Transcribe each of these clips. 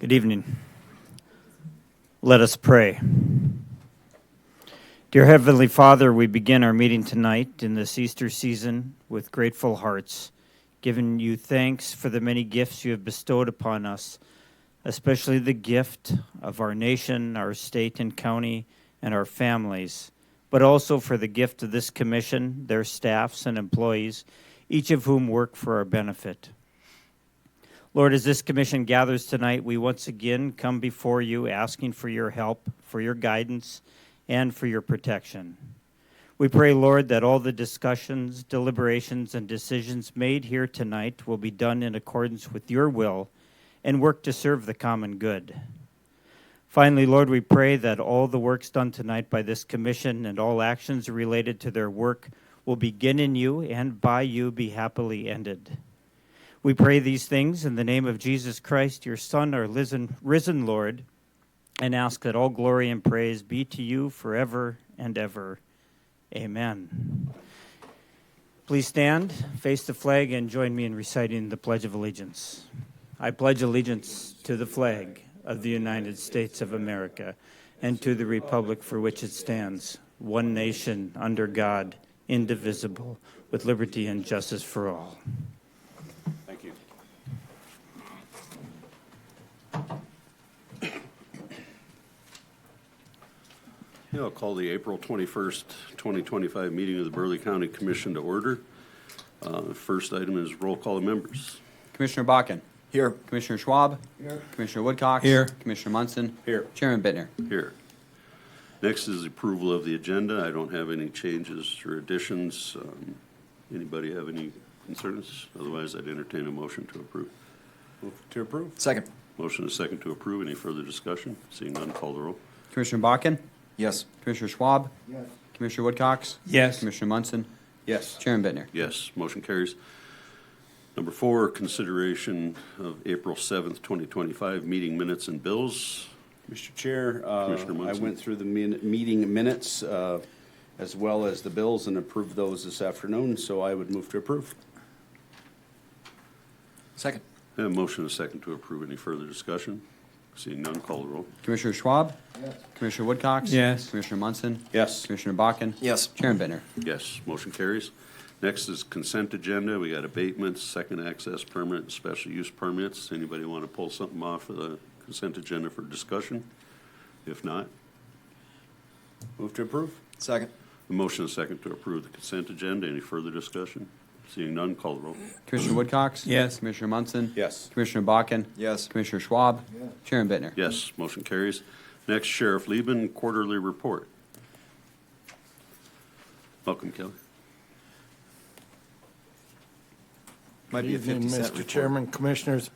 Good evening. Let us pray. Dear Heavenly Father, we begin our meeting tonight in this Easter season with grateful hearts, giving you thanks for the many gifts you have bestowed upon us, especially the gift of our nation, our state and county, and our families, but also for the gift of this commission, their staffs and employees, each of whom work for our benefit. Lord, as this commission gathers tonight, we once again come before you asking for your help, for your guidance, and for your protection. We pray, Lord, that all the discussions, deliberations, and decisions made here tonight will be done in accordance with your will and work to serve the common good. Finally, Lord, we pray that all the works done tonight by this commission and all actions related to their work will begin in you and by you be happily ended. We pray these things in the name of Jesus Christ, your Son, our risen Lord, and ask that all glory and praise be to you forever and ever. Amen. Please stand, face the flag, and join me in reciting the Pledge of Allegiance. I pledge allegiance to the flag of the United States of America and to the republic for which it stands, one nation under God, indivisible, with liberty and justice for all. Thank you. I'll call the April 21st, 2025 meeting of the Burleigh County Commission to order. First item is roll call of members. Commissioner Bakken. Here. Commissioner Schwab. Here. Commissioner Woodcock. Here. Commissioner Munson. Here. Chairman Bittner. Here. Next is the approval of the agenda. I don't have any changes or additions. Anybody have any concerns? Otherwise, I'd entertain a motion to approve. Move to approve. Second. Motion is second to approve. Any further discussion? Seeing none, call the roll. Commissioner Bakken. Yes. Commissioner Schwab. Yes. Commissioner Woodcox. Yes. Commissioner Munson. Yes. Chairman Bittner. Yes, motion carries. Number 4, consideration of April 7th, 2025 meeting minutes and bills. Mr. Chair, Commissioner I Munson. went through the meeting minutes as well as the bills and approved those this afternoon, so I would move to approve. Second. I have a motion and a second to approve. Any further discussion? Seeing none, call the roll. Commissioner Schwab. Yes. Commissioner Woodcox. Yes. Commissioner Munson. Yes. Commissioner Bakken. Yes. Chairman Bittner. Yes, motion carries. Next is consent agenda. We got abatements, second access permit, and special use permits. Anybody want to pull something off of the consent agenda for discussion? If not, Move to approve. Second. a motion and a second to approve the consent agenda. Any further discussion? Seeing none, call the roll. Commissioner Woodcox. Yes. Commissioner Munson. Yes. Commissioner Bakken. Yes. Commissioner Schwab. Yes. Chairman Bittner. Yes, motion carries. Next, Sheriff Lieben, quarterly report. Welcome, Kelly. Might be a Good evening, 50-cent Mr. report. Chairman, Commissioners.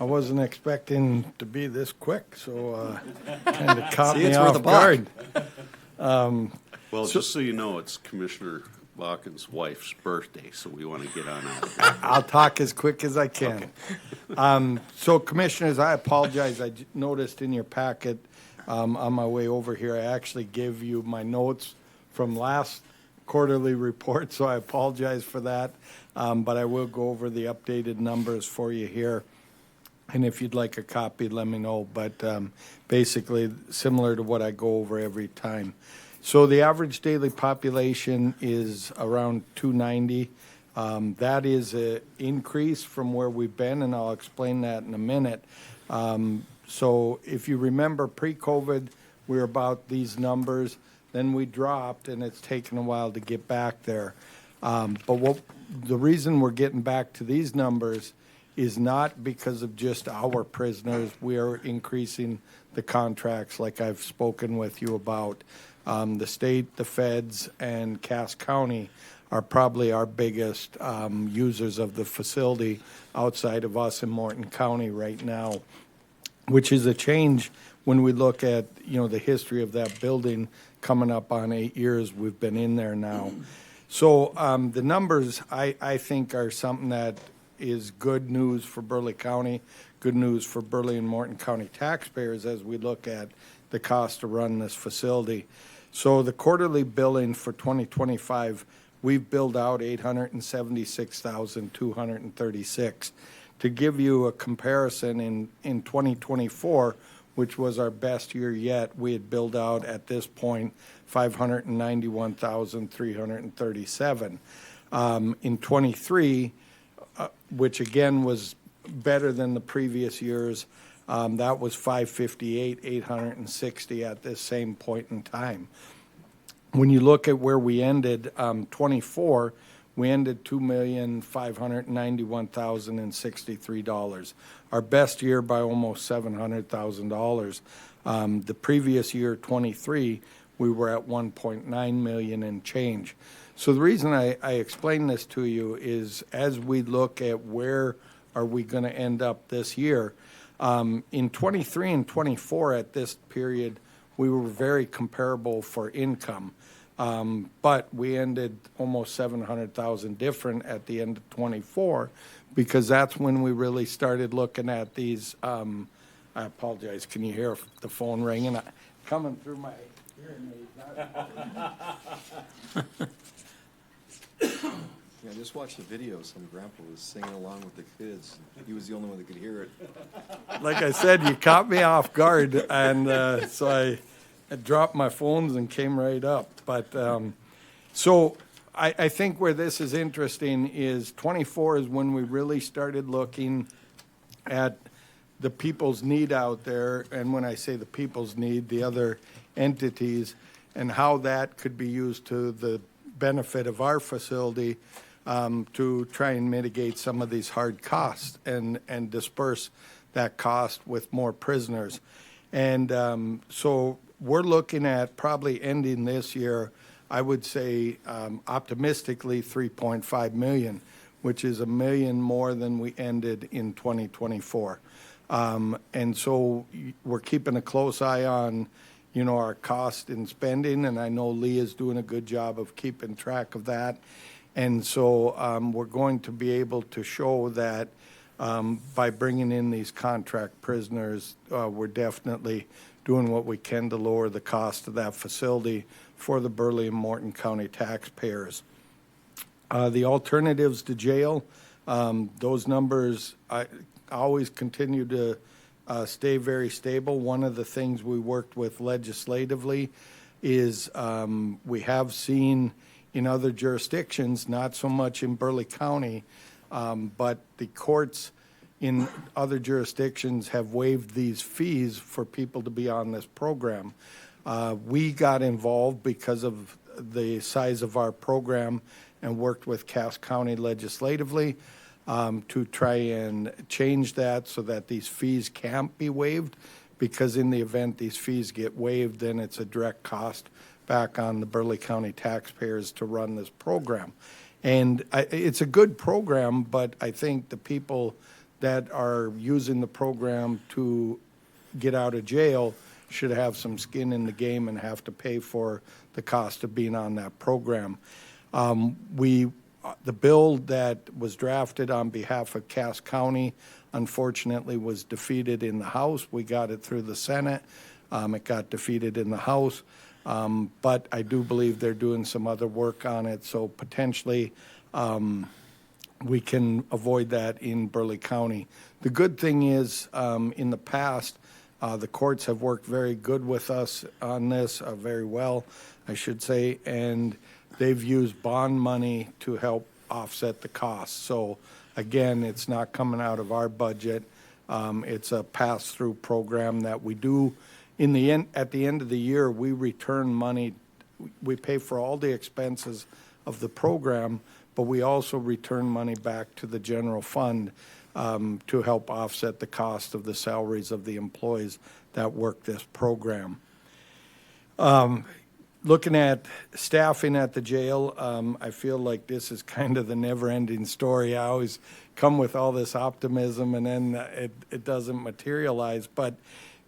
I wasn't expecting to be this quick, so kind of caught See, me it's worth off a buck. guard. Well, just so you know, it's Commissioner Bakken's wife's birthday, so we want to get on out of here. I'll talk as quick as I can. So, Commissioners, I apologize. I noticed in your packet on my way over here, I actually gave you my notes from last quarterly report, so I apologize for that. But I will go over the updated numbers for you here. And if you'd like a copy, let me know. But basically, similar to what I go over every time. So the average daily population is around 290. That is an increase from where we've been, and I'll explain that in a minute. So if you remember pre-COVID, we were about these numbers. Then we dropped, and it's taken a while to get back there. But the reason we're getting back to these numbers is not because of just our prisoners. We are increasing the contracts like I've spoken with you about. The state, the feds, and Cass County are probably our biggest users of the facility outside of us in Morton County right now, which is a change when we look at, the history of that building coming up on 8 years we've been in there now. So the numbers, I think, are something that is good news for Burleigh County, good news for Burleigh and Morton County taxpayers as we look at the cost to run this facility. So the quarterly billing for 2025, we've billed out $876,236. to give you a comparison, in 2024, which was our best year yet, we had billed out at this point 591,337. In 23, which again was better than the previous years, that was 558,860 at this same point in time. When you look at where we ended 24, we ended $2,591,063. Our best year by almost $700,000. The previous year, 23, we were at 1.9 million and change. So the reason I explain this to you is as we look at where are we going to end up this year, in 23 and 24 at this period, we were very comparable for income. But we ended almost 700,000 different at the end of 24 because that's when we really started looking at these. I apologize. Can you hear the phone ringing? Coming through my hearing aid. Yeah, just watch the video. Some grandpa was singing along with the kids. He was the only one that could hear it. Like I said, you caught me off guard, and so I dropped my phones and came right up. But so I think where this is interesting is 24 is when we really started looking at the people's need out there. And when I say the people's need, the other entities, and how that could be used to the benefit of our facility to try and mitigate some of these hard costs and disperse that cost with more prisoners. And so we're looking at probably ending this year, I would say optimistically 3.5 million, which is $1 million more than we ended in 2024. And so we're keeping a close eye on, our cost and spending, and I know Lee is doing a good job of keeping track of that. And so we're going to be able to show that by bringing in these contract prisoners, we're definitely doing what we can to lower the cost of that facility for the Burleigh and Morton County taxpayers. The alternatives to jail, those numbers always continue to stay very stable. One of the things we worked with legislatively is we have seen in other jurisdictions, not so much in Burleigh County, but the courts in other jurisdictions have waived these fees for people to be on this program. We got involved because of the size of our program and worked with Cass County legislatively to try and change that so that these fees can't be waived, because in the event these fees get waived, then it's a direct cost back on the Burleigh County taxpayers to run this program. And it's a good program, but I think the people that are using the program to get out of jail should have some skin in the game and have to pay for the cost of being on that program. The bill that was drafted on behalf of Cass County, unfortunately, was defeated in the House. We got it through the Senate. It got defeated in the House. But I do believe they're doing some other work on it, so potentially we can avoid that in Burleigh County. The good thing is, in the past, the courts have worked very good with us on this, very well, I should say, and they've used bond money to help offset the costs. So again, it's not coming out of our budget. It's a pass-through program that we do. In the end, at the end of the year, we return money. We pay for all the expenses of the program, but we also return money back to the general fund to help offset the cost of the salaries of the employees that work this program. Looking at staffing at the jail, I feel like this is kind of the never-ending story. I always come with all this optimism, and then it doesn't materialize. But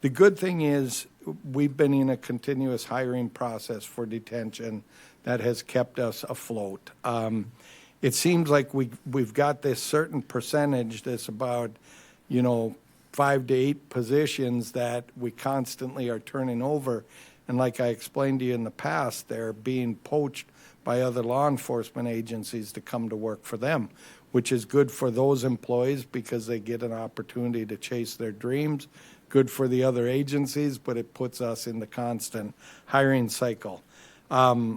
the good thing is we've been in a continuous hiring process for detention that has kept us afloat. It seems like we've got this certain percentage that's about, 5 to 8 positions that we constantly are turning over. And like I explained to you in the past, they're being poached by other law enforcement agencies to come to work for them. which is good for those employees because they get an opportunity to chase their dreams. Good for the other agencies, but it puts us in the constant hiring cycle. The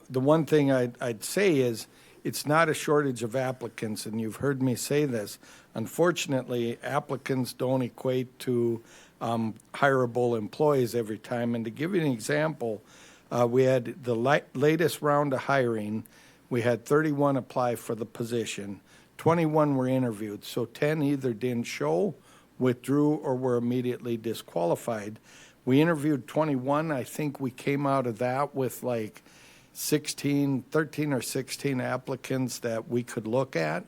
one thing I'd say is it's not a shortage of applicants, and you've heard me say this. Unfortunately, applicants don't equate to hireable employees every time. And to give you an example, we had the latest round of hiring. We had 31 apply for the position. 21 were interviewed, so 10 either didn't show, withdrew, or were immediately disqualified. We interviewed 21. I think we came out of that with like 13 or 16 applicants that we could look at.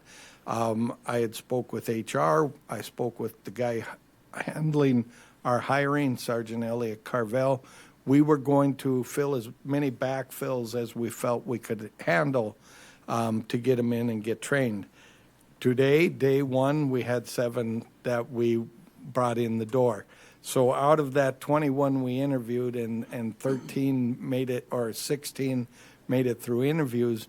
I had spoke with HR. I spoke with the guy handling our hiring, Sergeant Elliot Carvel. We were going to fill as many backfills as we felt we could handle to get them in and get trained. Today, day one, we had 7 that we brought in the door. So out of that 21 we interviewed and 13 made it, or 16 made it through interviews,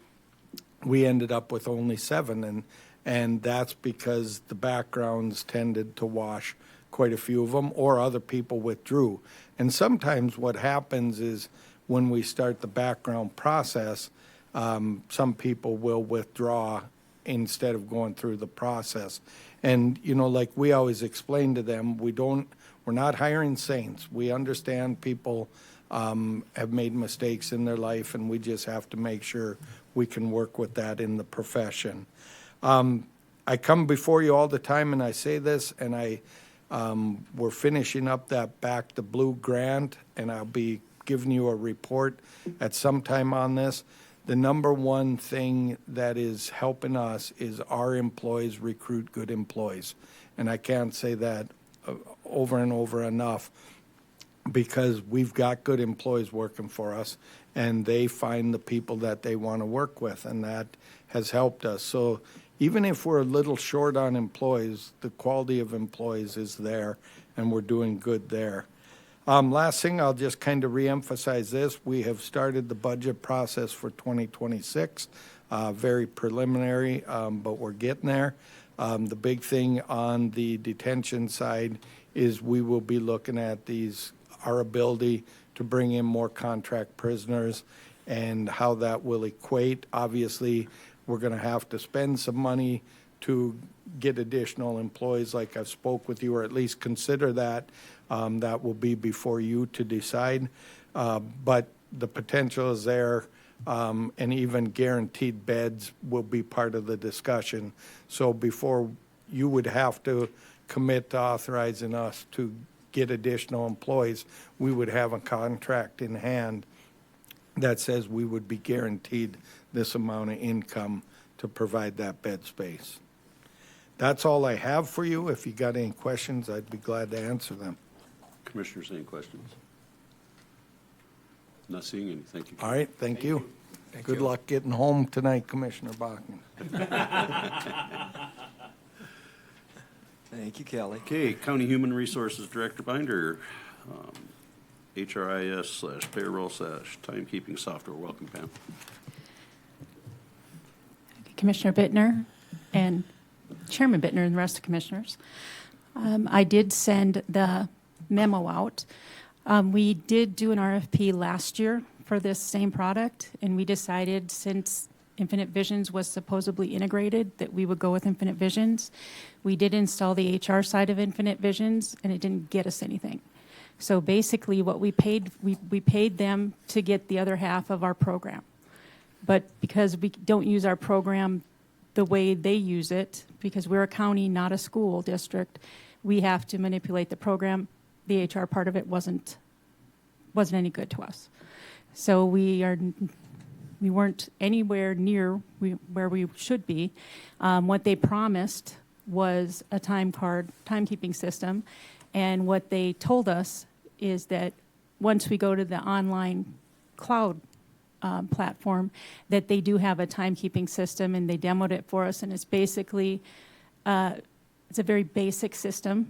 we ended up with only 7. And that's because the backgrounds tended to wash quite a few of them, or other people withdrew. And sometimes what happens is when we start the background process, some people will withdraw instead of going through the process. And, you know, like we always explain to them, we're not hiring saints. We understand people have made mistakes in their life, and we just have to make sure we can work with that in the profession. I come before you all the time, and I say this, and we're finishing up that Back to Blue grant, and I'll be giving you a report at some time on this. The number one thing that is helping us is our employees recruit good employees. And I can't say that over and over enough, because we've got good employees working for us, and they find the people that they want to work with, and that has helped us. So even if we're a little short on employees, the quality of employees is there, and we're doing good there. Last thing, I'll just kind of reemphasize this. We have started the budget process for 2026, very preliminary, but we're getting there. The big thing on the detention side is we will be looking at our ability to bring in more contract prisoners and how that will equate. Obviously, we're going to have to spend some money to get additional employees, like I've spoke with you, or at least consider that. That will be before you to decide. But the potential is there, and even guaranteed beds will be part of the discussion. So before you would have to commit to authorizing us to get additional employees, we would have a contract in hand that says we would be guaranteed this amount of income to provide that bed space. That's all I have for you. If you got any questions, I'd be glad to answer them. Commissioners, any questions? Not seeing any. Thank you. All right, thank you. Good luck getting home tonight, Commissioner Bachman. Thank you, Kelly. Okay, County Human Resources Director Binder, HRIS/payroll/timekeeping software. Welcome, Pam. Commissioner Bittner and Chairman Bittner and the rest of the commissioners. I did send the memo out. We did do an RFP last year for this same product, and we decided, since Infinite Visions was supposedly integrated, that we would go with Infinite Visions. We did install the HR side of Infinite Visions, and it didn't get us anything. So basically what we paid, we paid them to get the other half of our program. But because we don't use our program the way they use it, because we're a county, not a school district, we have to manipulate the program. The HR part of it wasn't any good to us. So we weren't anywhere near where we should be. What they promised was a timekeeping system, and what they told us is that once we go to the online cloud platform, that they do have a timekeeping system, and they demoed it for us, and it's basically it's a very basic system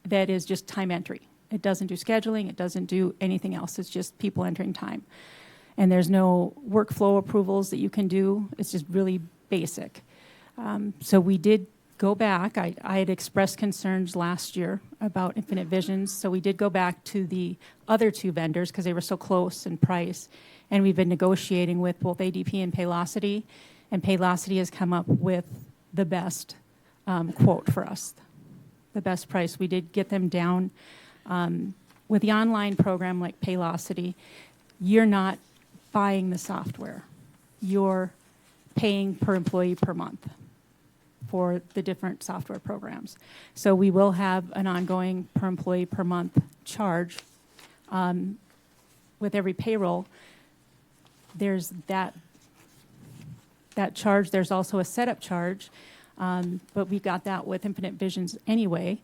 that is just time entry. It doesn't do scheduling. It doesn't do anything else. It's just people entering time. and there's no workflow approvals that you can do. It's just really basic. So we did go back. I had expressed concerns last year about Infinite Visions, so we did go back to the other two vendors because they were so close in price, and we've been negotiating with both ADP and Paylocity, and Paylocity has come up with the best quote for us, the best price. We did get them down. With the online program like Paylocity, you're not buying the software. You're paying per employee per month for the different software programs. So we will have an ongoing per employee per month charge. With every payroll, there's that charge. There's also a setup charge, but we got that with Infinite Visions anyway.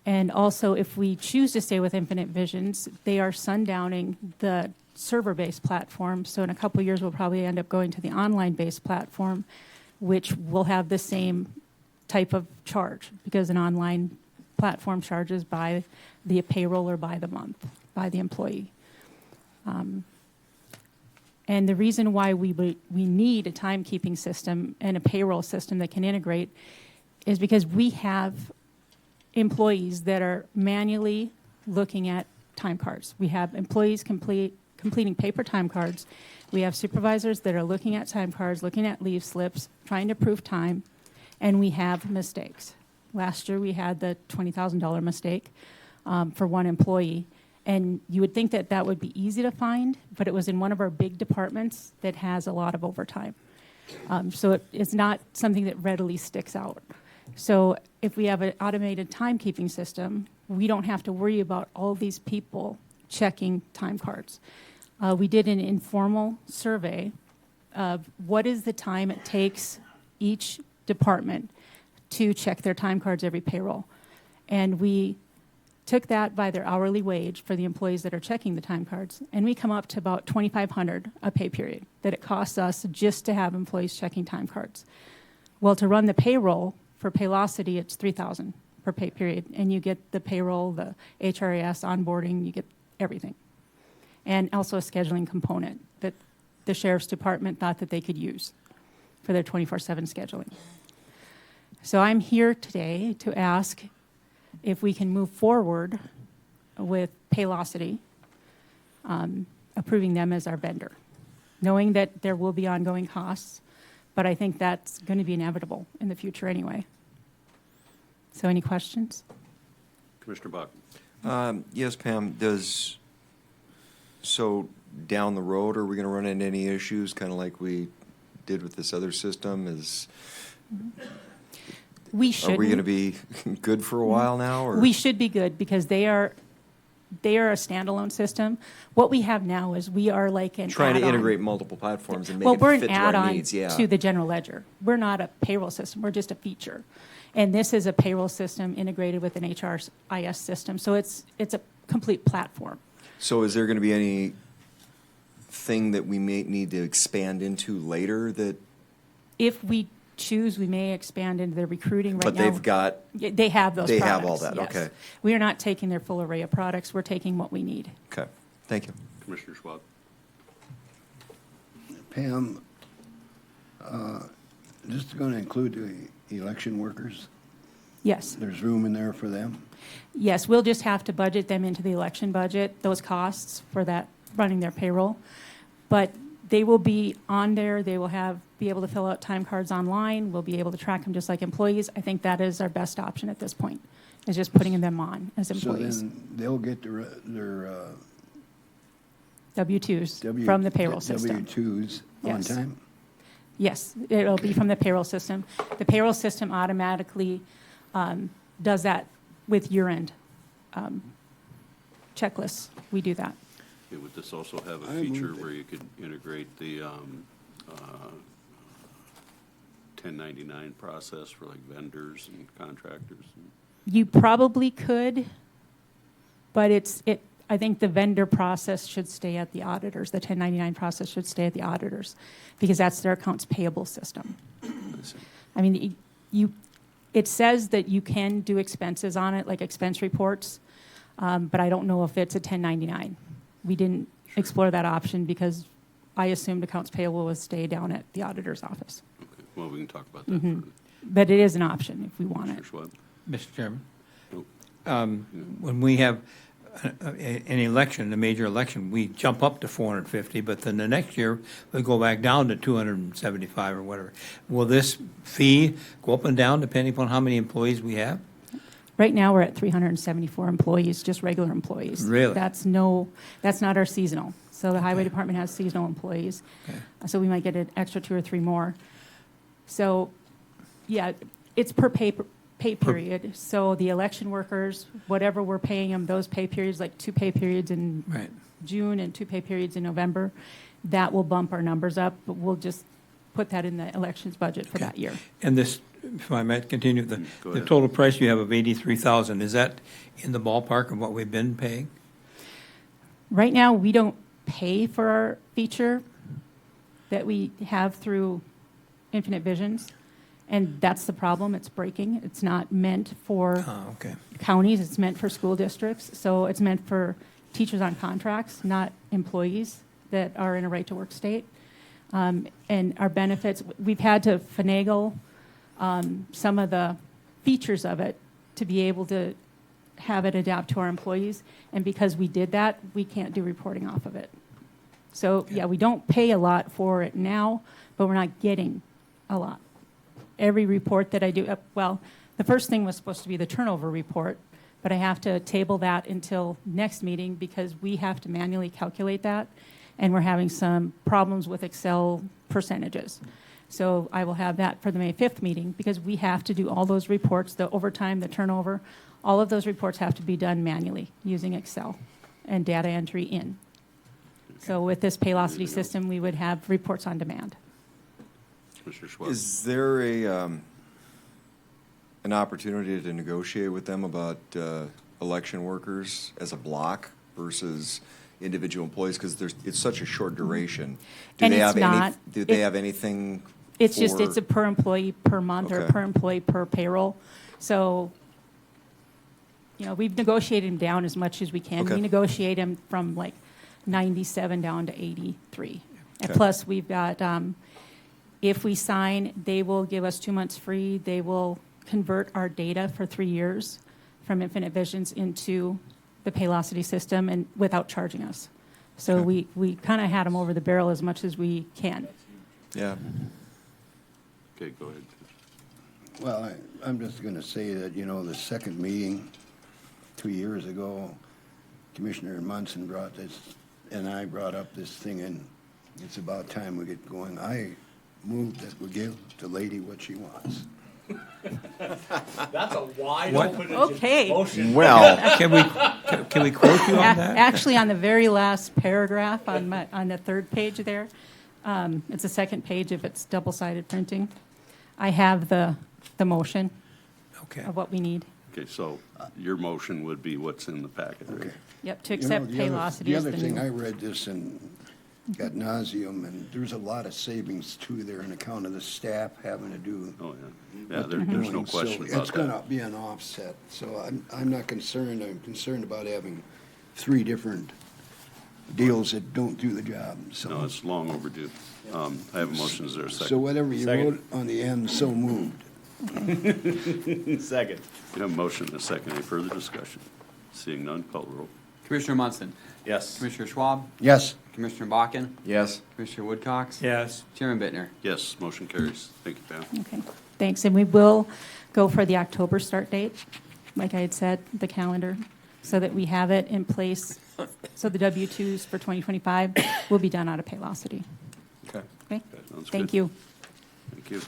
And also, if we choose to stay with Infinite Visions, they are sundowning the server-based platform. So in a couple of years, we'll probably end up going to the online-based platform, which will have the same type of charge, because an online platform charges by the payroll or by the month, by the employee. And the reason why we need a timekeeping system and a payroll system that can integrate is because we have employees that are manually looking at time cards. We have employees completing paper time cards. We have supervisors that are looking at time cards, looking at leave slips, trying to prove time, and we have mistakes. Last year we had the $20,000 mistake for one employee, and you would think that that would be easy to find, but it was in one of our big departments that has a lot of overtime. So it's not something that readily sticks out. So if we have an automated timekeeping system, we don't have to worry about all these people checking time cards. We did an informal survey of what is the time it takes each department to check their time cards every payroll. And we took that by their hourly wage for the employees that are checking the time cards, and we come up to about $2,500 a pay period that it costs us just to have employees checking time cards. Well, to run the payroll for Paylocity, it's $3,000 per pay period, and you get the payroll, the HRIS, onboarding, you get everything. And also a scheduling component that the Sheriff's Department thought that they could use for their 24/7 scheduling. So I'm here today to ask if we can move forward with Paylocity, approving them as our vendor, knowing that there will be ongoing costs, but I think that's going to be inevitable in the future anyway. So any questions? Commissioner Buck? Yes, Pam, so down the road, are we going to run into any issues, kind of like we did with this other system? We should. Are we going to be good for a while now? Or? We should be good because they are a standalone system. What we have now is we are like an trying add-on. to integrate multiple platforms and make Well, it we're fit an to our add-on needs. Yeah. to the general ledger. We're not a payroll system. We're just a feature. And this is a payroll system integrated with an HRIS system. So it's a complete platform. So is there going to be any thing that we may need to expand into later that? If we choose, we may expand into their recruiting right now. But they've got. They have those They products. have all that, yes. okay. We are not taking their full array of products. We're taking what we need. Okay, thank you. Commissioner Schwab? Pam, this is going to include the election workers? Yes. There's room in there for them? Yes, we'll just have to budget them into the election budget, those costs for that, running their payroll. But they will be on there. They will be able to fill out time cards online. We'll be able to track them just like employees. I think that is our best option at this point, is just putting them on as employees. So then they'll get their W-2s from the payroll system. W-2s on Yes. time? Yes, it'll be from the payroll system. The payroll system automatically does that with year-end checklists. We do that. Okay, would this also have a feature where you could integrate the 1099 process for like vendors and contractors? You probably could, but I think the vendor process should stay at the auditors. The 1099 process should stay at the auditors because that's their accounts payable system. I mean, it says that you can do expenses on it, like expense reports, but I don't know if it's a 1099. We didn't explore that option because I assumed accounts payable would stay down at the auditor's office. Okay, well, we can talk about that further. But it is an option if we want it. Commissioner Schwab? Mr. Chairman, Nope. when we have an election, a major election, we jump up to 450, but then the next year, we go back down to 275 or whatever. Will this fee go up and down depending upon how many employees we have? Right now, we're at 374 employees, just regular employees. Really? That's not our seasonal. So the highway department has seasonal employees. Okay. So we might get an extra 2 or 3 more. So, yeah, it's per pay period. So the election workers, whatever we're paying them, those pay periods, like 2 pay periods in Right. June and 2 pay periods in November, that will bump our numbers up, but we'll just put that in the elections budget for that year. And this, if I might continue, Go the ahead. total price you have of 83,000, is that in the ballpark of what we've been paying? Right now, we don't pay for our feature that we have through Infinite Visions, and that's the problem. It's breaking. It's not meant for Oh, okay. counties. It's meant for school districts. So it's meant for teachers on contracts, not employees that are in a right-to-work state. And our benefits, we've had to finagle some of the features of it to be able to have it adapt to our employees. And because we did that, we can't do reporting off of it. So, yeah, we don't pay a lot for it now, but we're not getting a lot. Every report that I do, well, the first thing was supposed to be the turnover report, but I have to table that until next meeting because we have to manually calculate that, and we're having some problems with Excel percentages. So I will have that for the May 5th meeting because we have to do all those reports, the overtime, the turnover, all of those reports have to be done manually using Excel and data entry in. So with this Paylocity system, we would have reports on demand. Commissioner Schwab? Is there an opportunity to negotiate with them about election workers as a block versus individual employees? Because it's such a short duration. Do And they it's have not. Do they have anything? It's just, for- it's a per employee per month or Okay. per employee per payroll. So, you know, we've negotiated them down as much as we can. Okay. We negotiate them from like 97 down to 83. And Okay. plus, we've got, if we sign, they will give us 2 months free. They will convert our data for 3 years from Infinite Visions into the Paylocity system and without charging us. So Okay. we kind of had them over the barrel as much as we can. Yeah. Okay, go ahead. Well, I'm just gonna say that, the second meeting 2 years ago, Commissioner Munson brought this, and I brought up this thing, and it's about time we get going. I move that we give the lady what she wants. That's a wide What? open Okay. motion. Well, Can we quote you on that? Actually, on the very last paragraph on the third page there, it's the second page if it's double-sided printing. I have the motion Okay. of what we need. Okay, so your motion would be what's in the packet, right? Okay. Yep, to accept Paylocity The as other the thing, I new. read this and got nauseum, and there's a lot of savings too there on account of the staff having to do Oh, yeah. Yeah, what they're there's no doing, so question it's about gonna that. be an offset, so I'm not concerned, I'm concerned about having 3 different deals that don't do the job, No, so. it's long overdue. I have a motion, is there a So second? whatever you Second. wrote on the end, so moved. Second. We have a motion and a second. Any further discussion? Seeing none, call the roll. Commissioner Munson, Yes. Commissioner Schwab, Yes, Commissioner Bakken, yes. Commissioner Woodcox. Yes. Chairman Bittner. Yes, motion carries. Thank you, Pam. Okay, thanks. And we will go for the October start date, like I had said, the calendar, so that we have it in place. So the W-2s for 2025 will be done out of Paylocity. Okay. Okay? Sounds Thank good. you. Thank you.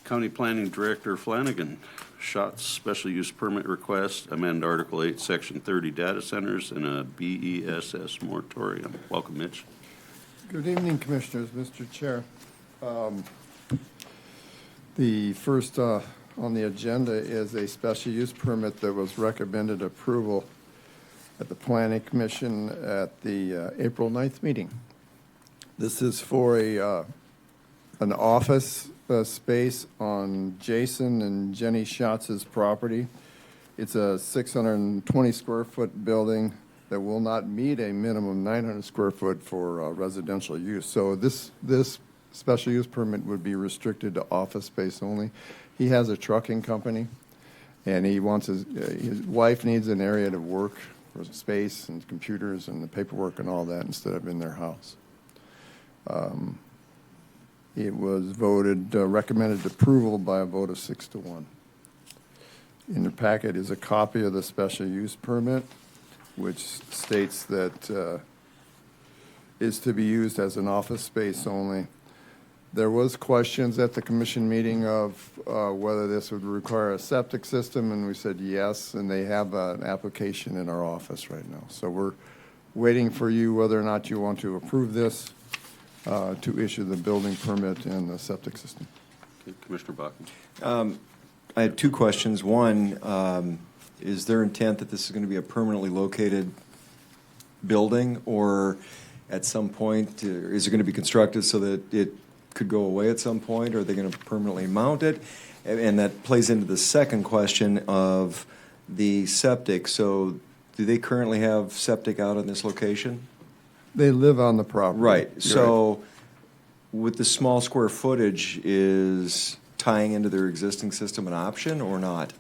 County Planning Director Flanagan, Schatz special use permit request, amend Article 8, Section 30 data centers and a BESS moratorium. Welcome, Mitch. Good evening, Commissioners, Mr. Chair. The first on the agenda is a special use permit that was recommended approval at the Planning Commission at the April 9th meeting. This is for an office space on Jason and Jenny Schatz's property. It's a 620 square foot building that will not meet a minimum 900 square foot for residential use. So this special use permit would be restricted to office space only. He has a trucking company, and he wants his wife needs an area to work for space and computers and the paperwork and all that instead of in their house. It was voted, recommended approval by a vote of 6-1. In the packet is a copy of the special use permit, which states that is to be used as an office space only. There was questions at the commission meeting of whether this would require a septic system, and we said yes, and they have an application in our office right now. So we're waiting for you whether or not you want to approve this to issue the building permit and the septic system. Okay, Commissioner Bakken. I had two questions. One, is their intent that this is going to be a permanently located building, or at some point, is it going to be constructed so that it could go away at some point, or are they going to permanently mount it? And that plays into the second question of the septic. So do they currently have septic out in this location? They live on the property. Right. You're So with the small square footage, is tying into their existing system an option or not?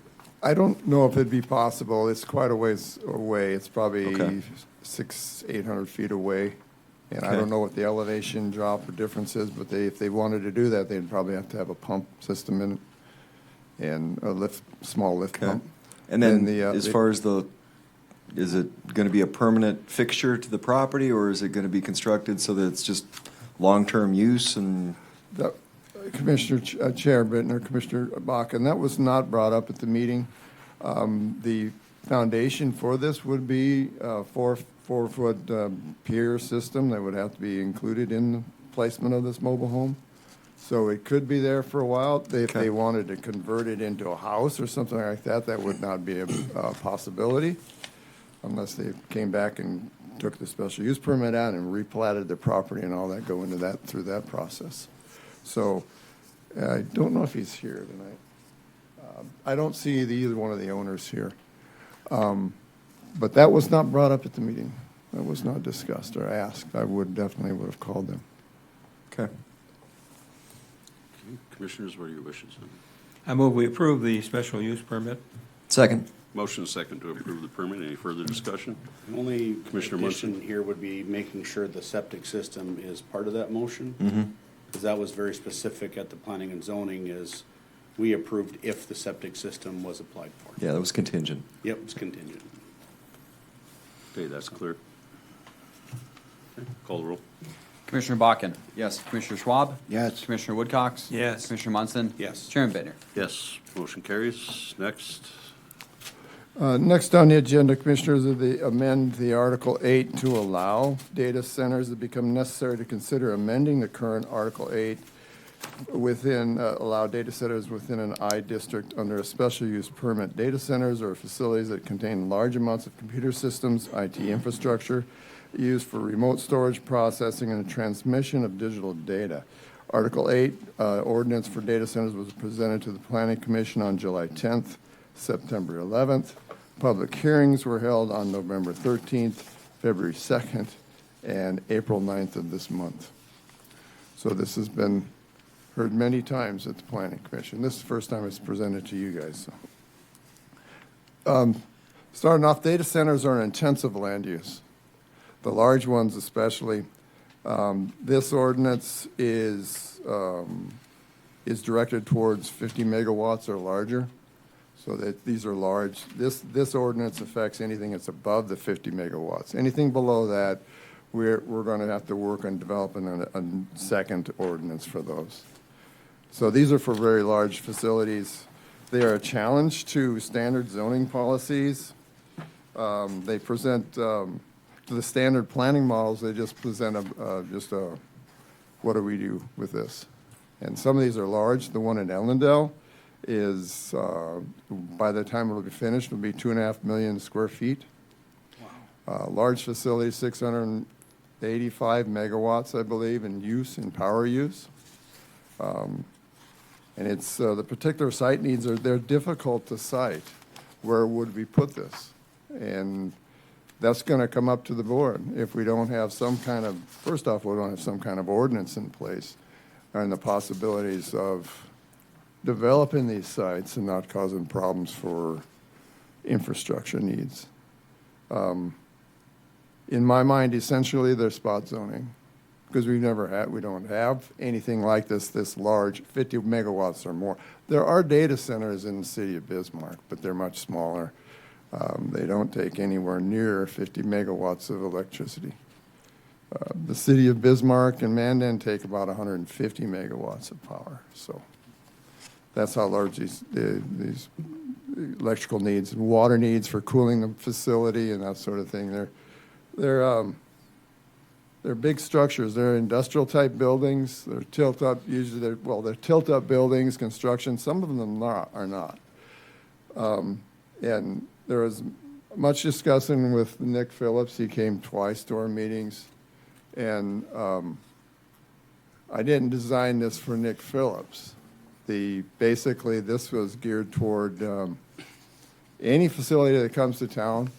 I don't know if it'd be possible. It's quite a ways away. It's probably Okay. 600-800 feet away. And I Okay. don't know what the elevation drop or difference is, but if they wanted to do that, they'd probably have to have a pump system in it and a small lift Okay. pump. And then Then far as is it going to be a permanent fixture to the property, or is it going to be constructed so that it's just long-term use? And Commissioner Chair Bittner, Commissioner Bach, and that was not brought up at the meeting. The foundation for this would be a four-foot pier system that would have to be included in the placement of this mobile home. So it could be there for a while. If Okay. they wanted to convert it into a house or something like that, that would not be a possibility unless they came back and took the special use permit out and replatted the property and all that, go into that through that process. So I don't know if he's here tonight. I don't see either one of the owners here. But that was not brought up at the meeting. That was not discussed or asked. I definitely would have called them. okay. Commissioners, what are your wishes? I move we approve the special use permit. Second. Motion second to approve the permit. Any further discussion? The only Commissioner addition here would be making sure the septic system is part of that motion. Mm-hmm. Because that was very specific at the planning and zoning, is we approved if the septic system was applied for. Yeah, that was contingent. Yep, it's contingent. Okay, that's clear. Okay, call the roll. Commissioner Bakken? Yes. Commissioner Schwab? Yes. Commissioner Woodcox? Yes. Commissioner Munson? Yes. Chairman Bittner? Yes, motion carries. Next. Next on the agenda, Commissioners, is the amend the Article 8 to allow data centers that become necessary to consider amending the current Article 8 within, allow data centers within an I district under a special use permit. Data centers are facilities that contain large amounts of computer systems, IT infrastructure, used for remote storage, processing, and transmission of digital data. Article 8, ordinance for data centers, was presented to the Planning Commission on July 10th, September 11th. Public hearings were held on November 13th, February 2nd, and April 9th of this month. So this has been heard many times at the Planning Commission. This is the first time it's presented to you guys. So. Starting off, data centers are an intensive land use. The large ones especially. This ordinance is directed towards 50 megawatts or larger. So that these are large. This ordinance affects anything that's above the 50 megawatts. Anything below that, we're going to have to work on developing a second ordinance for those. So these are for very large facilities. They are a challenge to standard zoning policies. They present to the standard planning models. They just present what do we do with this? And some of these are large. The one in Ellendale is, by the time it'll be finished, it'll be 2.5 million square feet. Wow. Large facility, 685 megawatts, I believe, in power use. And it's, the particular site needs they're difficult to cite. Where would we put this? And that's going to come up to the board if we don't have some kind of, first off, we don't have some kind of ordinance in place and the possibilities of developing these sites and not causing problems for infrastructure needs. In my mind, essentially, they're spot zoning because we don't have anything like this large, 50 megawatts or more. There are data centers in the city of Bismarck, but they're much smaller. They don't take anywhere near 50 megawatts of electricity. The city of Bismarck and Mandan take about 150 megawatts of power. So that's how large these electrical needs and water needs for cooling the facility and that sort of thing. They're big structures. They're industrial type buildings. They're tilt up. Usually, they're tilt up buildings. Construction. Some of them are not. And there was much discussing with Nick Phillips. He came twice to our meetings, and I didn't design this for Nick Phillips. Basically, this was geared toward any facility that comes to town.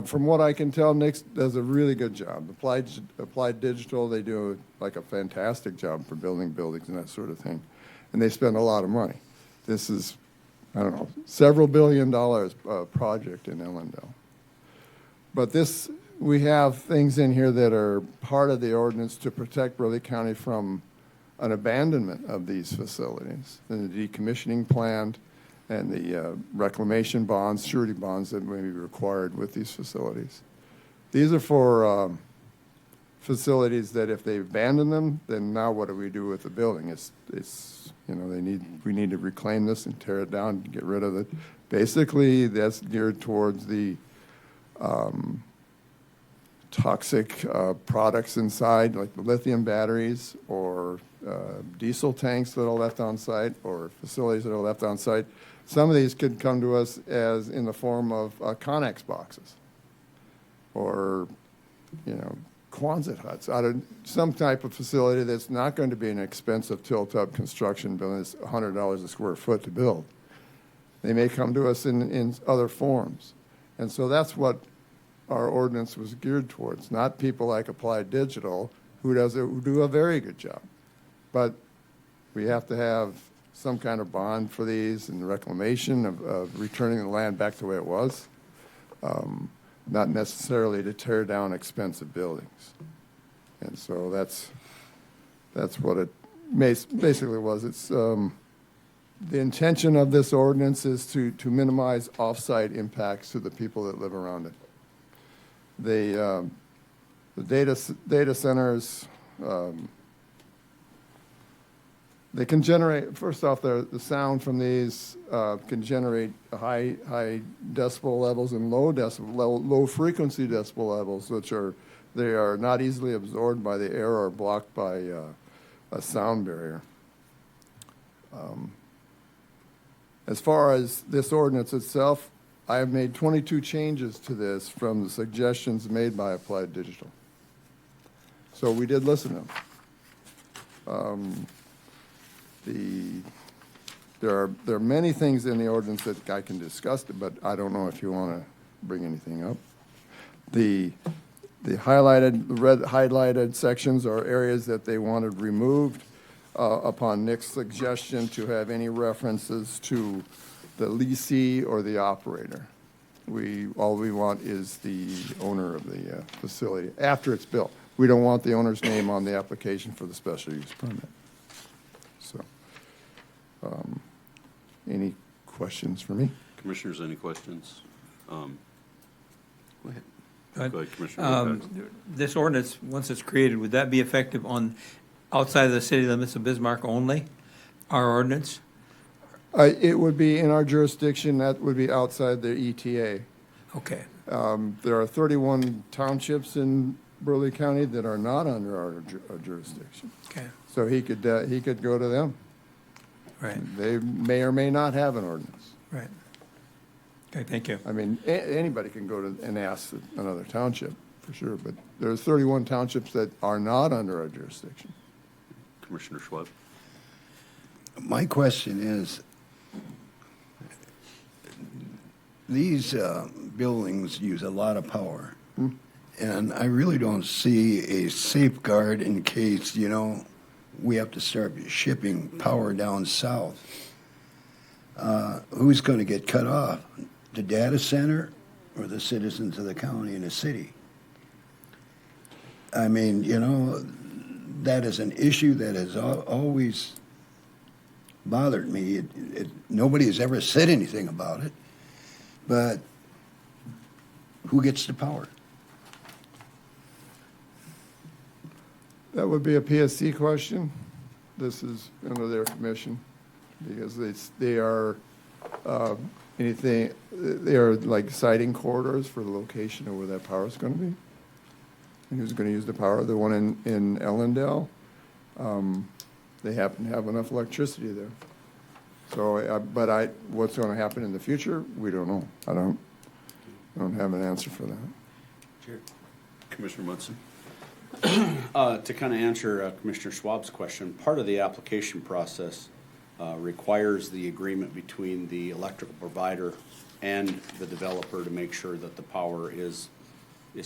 From what I can tell, Nick does a really good job. Applied Digital, they do like a fantastic job for building buildings and that sort of thing, and they spend a lot of money. This is, I don't know, several $1 billion project in Ellendale. But we have things in here that are part of the ordinance to protect Burleigh County from an abandonment of these facilities, and the decommissioning plan, and the reclamation bonds, surety bonds that may be required with these facilities. These are for facilities that if they abandon them, then now what do we do with the building? We need to reclaim this and tear it down and get rid of it. Basically, that's geared towards the toxic products inside, like the lithium batteries or diesel tanks that are left on site or facilities that are left on site. Some of these could come to us as in the form of Connex boxes or, Quonset huts out of some type of facility that's not going to be an expensive tilt-up construction building. It's $100 a square foot to build. They may come to us in other forms. And so that's what our ordinance was geared towards, not people like Applied Digital who do a very good job. But we have to have some kind of bond for these and reclamation of returning the land back the way it was, not necessarily to tear down expensive buildings. And so that's what it basically was. It's the intention of this ordinance is to minimize off-site impacts to the people that live around it. The data centers. They can generate, first off, the sound from these can generate high decibel levels and low frequency decibel levels, they are not easily absorbed by the air or blocked by a sound barrier. As far as this ordinance itself, I have made 22 changes to this from the suggestions made by Applied Digital. So we did listen to them. There are many things in the ordinance that I can discuss, but I don't know if you want to bring anything up. The red highlighted sections are areas that they wanted removed upon Nick's suggestion to have any references to the leasee or the operator. All we want is the owner of the facility after it's built. We don't want the owner's name on the application for the special use permit. So, any questions for me? Commissioners, any questions? Go ahead. Go ahead. Go ahead, Commissioner. This ordinance, once it's created, would that be effective on outside of the city limits of Bismarck only, our ordinance? It would be in our jurisdiction. That would be outside the ETA. Okay. There are 31 townships in Burleigh County that are not under our jurisdiction. Okay. So he could go to them. Right. They may or may not have an ordinance. Right. Okay, thank you. I mean, anybody can go to and ask another township for sure, but there's 31 townships that are not under our jurisdiction. Commissioner Schwab. My question is, these buildings use a lot of power. And I really don't see a safeguard in case, we have to start shipping power down south. Who's going to get cut off? The data center or the citizens of the county and the city? I mean, that is an issue that has always bothered me. Nobody has ever said anything about it, but who gets the power? That would be a PSC question. This is under their commission, because they are they are like siting corridors for the location of where that power is going to be. And who's going to use the power? The one in Ellendale, they happen to have enough electricity there. So, what's going to happen in the future? We don't know. I don't have an answer for that. Sure. Commissioner Munson. To kind of answer Commissioner Schwab's question, part of the application process requires the agreement between the electrical provider and the developer to make sure that the power is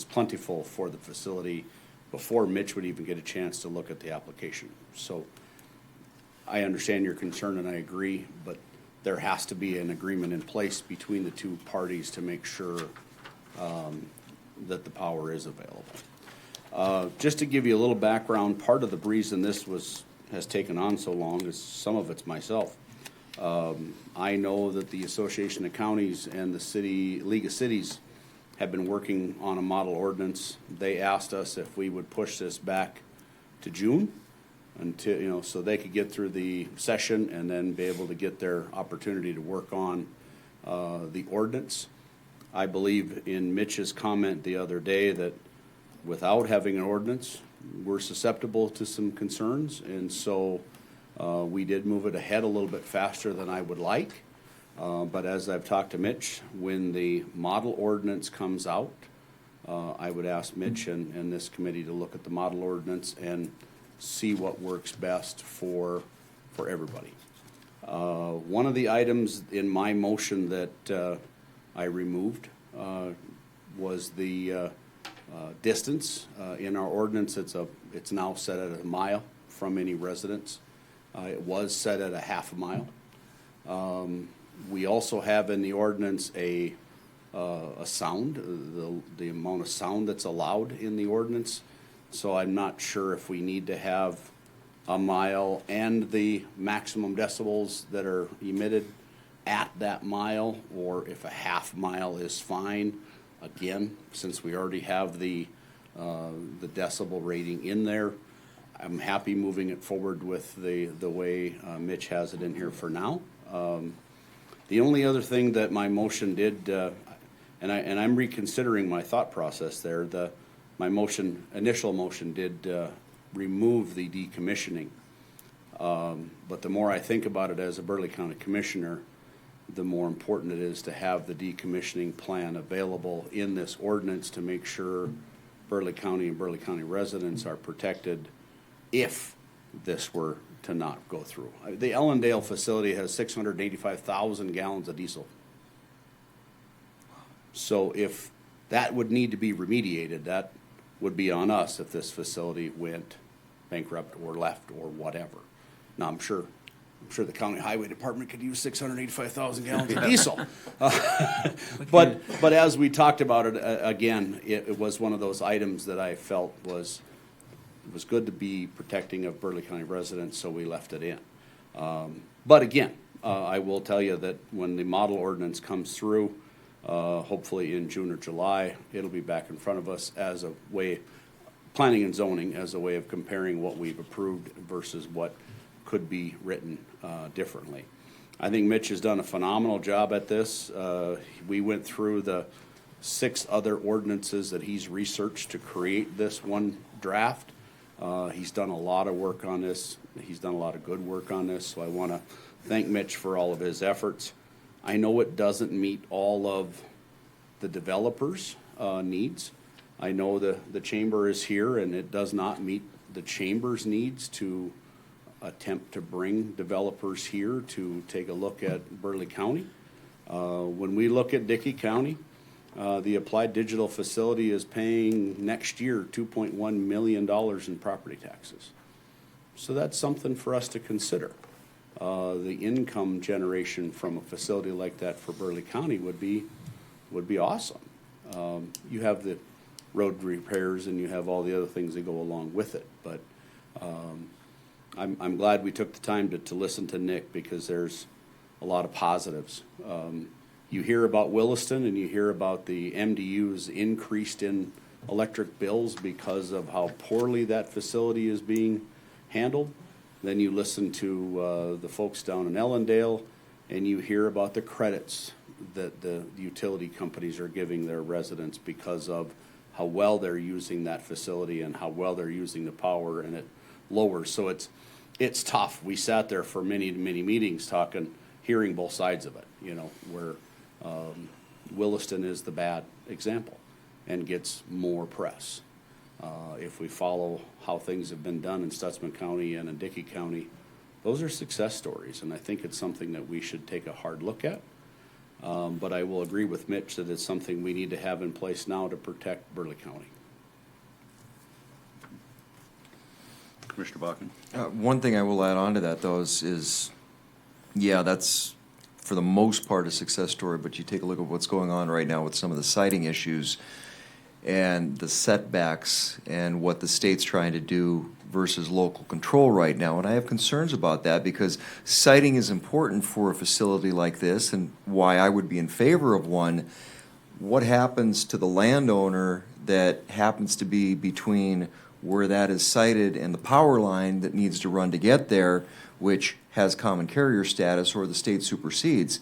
plentiful for the facility before Mitch would even get a chance to look at the application. So I understand your concern and I agree, but there has to be an agreement in place between the two parties to make sure that the power is available. Just to give you a little background, part of the reason this has taken on so long is some of it's myself. I know that the Association of Counties and the League of Cities have been working on a model ordinance. They asked us if we would push this back to June until, so they could get through the session and then be able to get their opportunity to work on the ordinance. I believe in Mitch's comment the other day that without having an ordinance, we're susceptible to some concerns, and so we did move it ahead a little bit faster than I would like. But as I've talked to Mitch, when the model ordinance comes out, I would ask Mitch and this committee to look at the model ordinance and see what works best for everybody. One of the items in my motion that I removed was the distance. In our ordinance, it's now set at 1 mile from any residence. It was set at a half a mile. We also have in the ordinance a sound, the amount of sound that's allowed in the ordinance. So I'm not sure if we need to have 1 mile and the maximum decibels that are emitted at that mile, or if a half mile is fine. Again, since we already have the decibel rating in there, I'm happy moving it forward with the way Mitch has it in here for now. The only other thing that my motion did, and I'm reconsidering my thought process there. My initial motion did remove the decommissioning, but the more I think about it as a Burleigh County Commissioner, the more important it is to have the decommissioning plan available in this ordinance to make sure Burleigh County and Burleigh County residents are protected if this were to not go through. The Ellendale facility has 685,000 gallons of diesel. So if that would need to be remediated, that would be on us if this facility went bankrupt or left or whatever. Now, I'm sure the county highway department could use 685,000 gallons of diesel. But as we talked about it, again, it was one of those items that I felt was good to be protecting of Burleigh County residents, so we left it in. But again, I will tell you that when the model ordinance comes through, hopefully in June or July, it'll be back in front of us as a way, planning and zoning, as a way of comparing what we've approved versus what could be written differently. I think Mitch has done a phenomenal job at this. We went through the 6 other ordinances that he's researched to create this one draft. He's done a lot of work on this. He's done a lot of good work on this, so I want to thank Mitch for all of his efforts. I know it doesn't meet all of the developers' needs. I know the chamber is here, and it does not meet the chamber's needs to attempt to bring developers here to take a look at Burleigh County. When we look at Dickey County, The Applied Digital facility is paying next year $2.1 million in property taxes. So that's something for us to consider. The income generation from a facility like that for Burleigh County would be awesome. You have the road repairs and you have all the other things that go along with it, but I'm glad we took the time to listen to Nick, because there's a lot of positives. You hear about Williston and you hear about the MDUs increased in electric bills because of how poorly that facility is being handled. Then you listen to the folks down in Ellendale and you hear about the credits that the utility companies are giving their residents because of how well they're using that facility and how well they're using the power, and it lowers. So it's tough. We sat there for many meetings hearing both sides of it, where Williston is the bad example and gets more press. If we follow how things have been done in Stutsman County and in Dickey County, those are success stories, and I think it's something that we should take a hard look at. But I will agree with Mitch that it's something we need to have in place now to protect Burleigh County. Commissioner Bakken? One thing I will add on to that, though, yeah, that's for the most part a success story, but you take a look at what's going on right now with some of the siting issues and the setbacks and what the state's trying to do versus local control right now. And I have concerns about that, because siting is important for a facility like this, and why I would be in favor of one. What happens to the landowner that happens to be between where that is sited and the power line that needs to run to get there, which has common carrier status, or the state supersedes?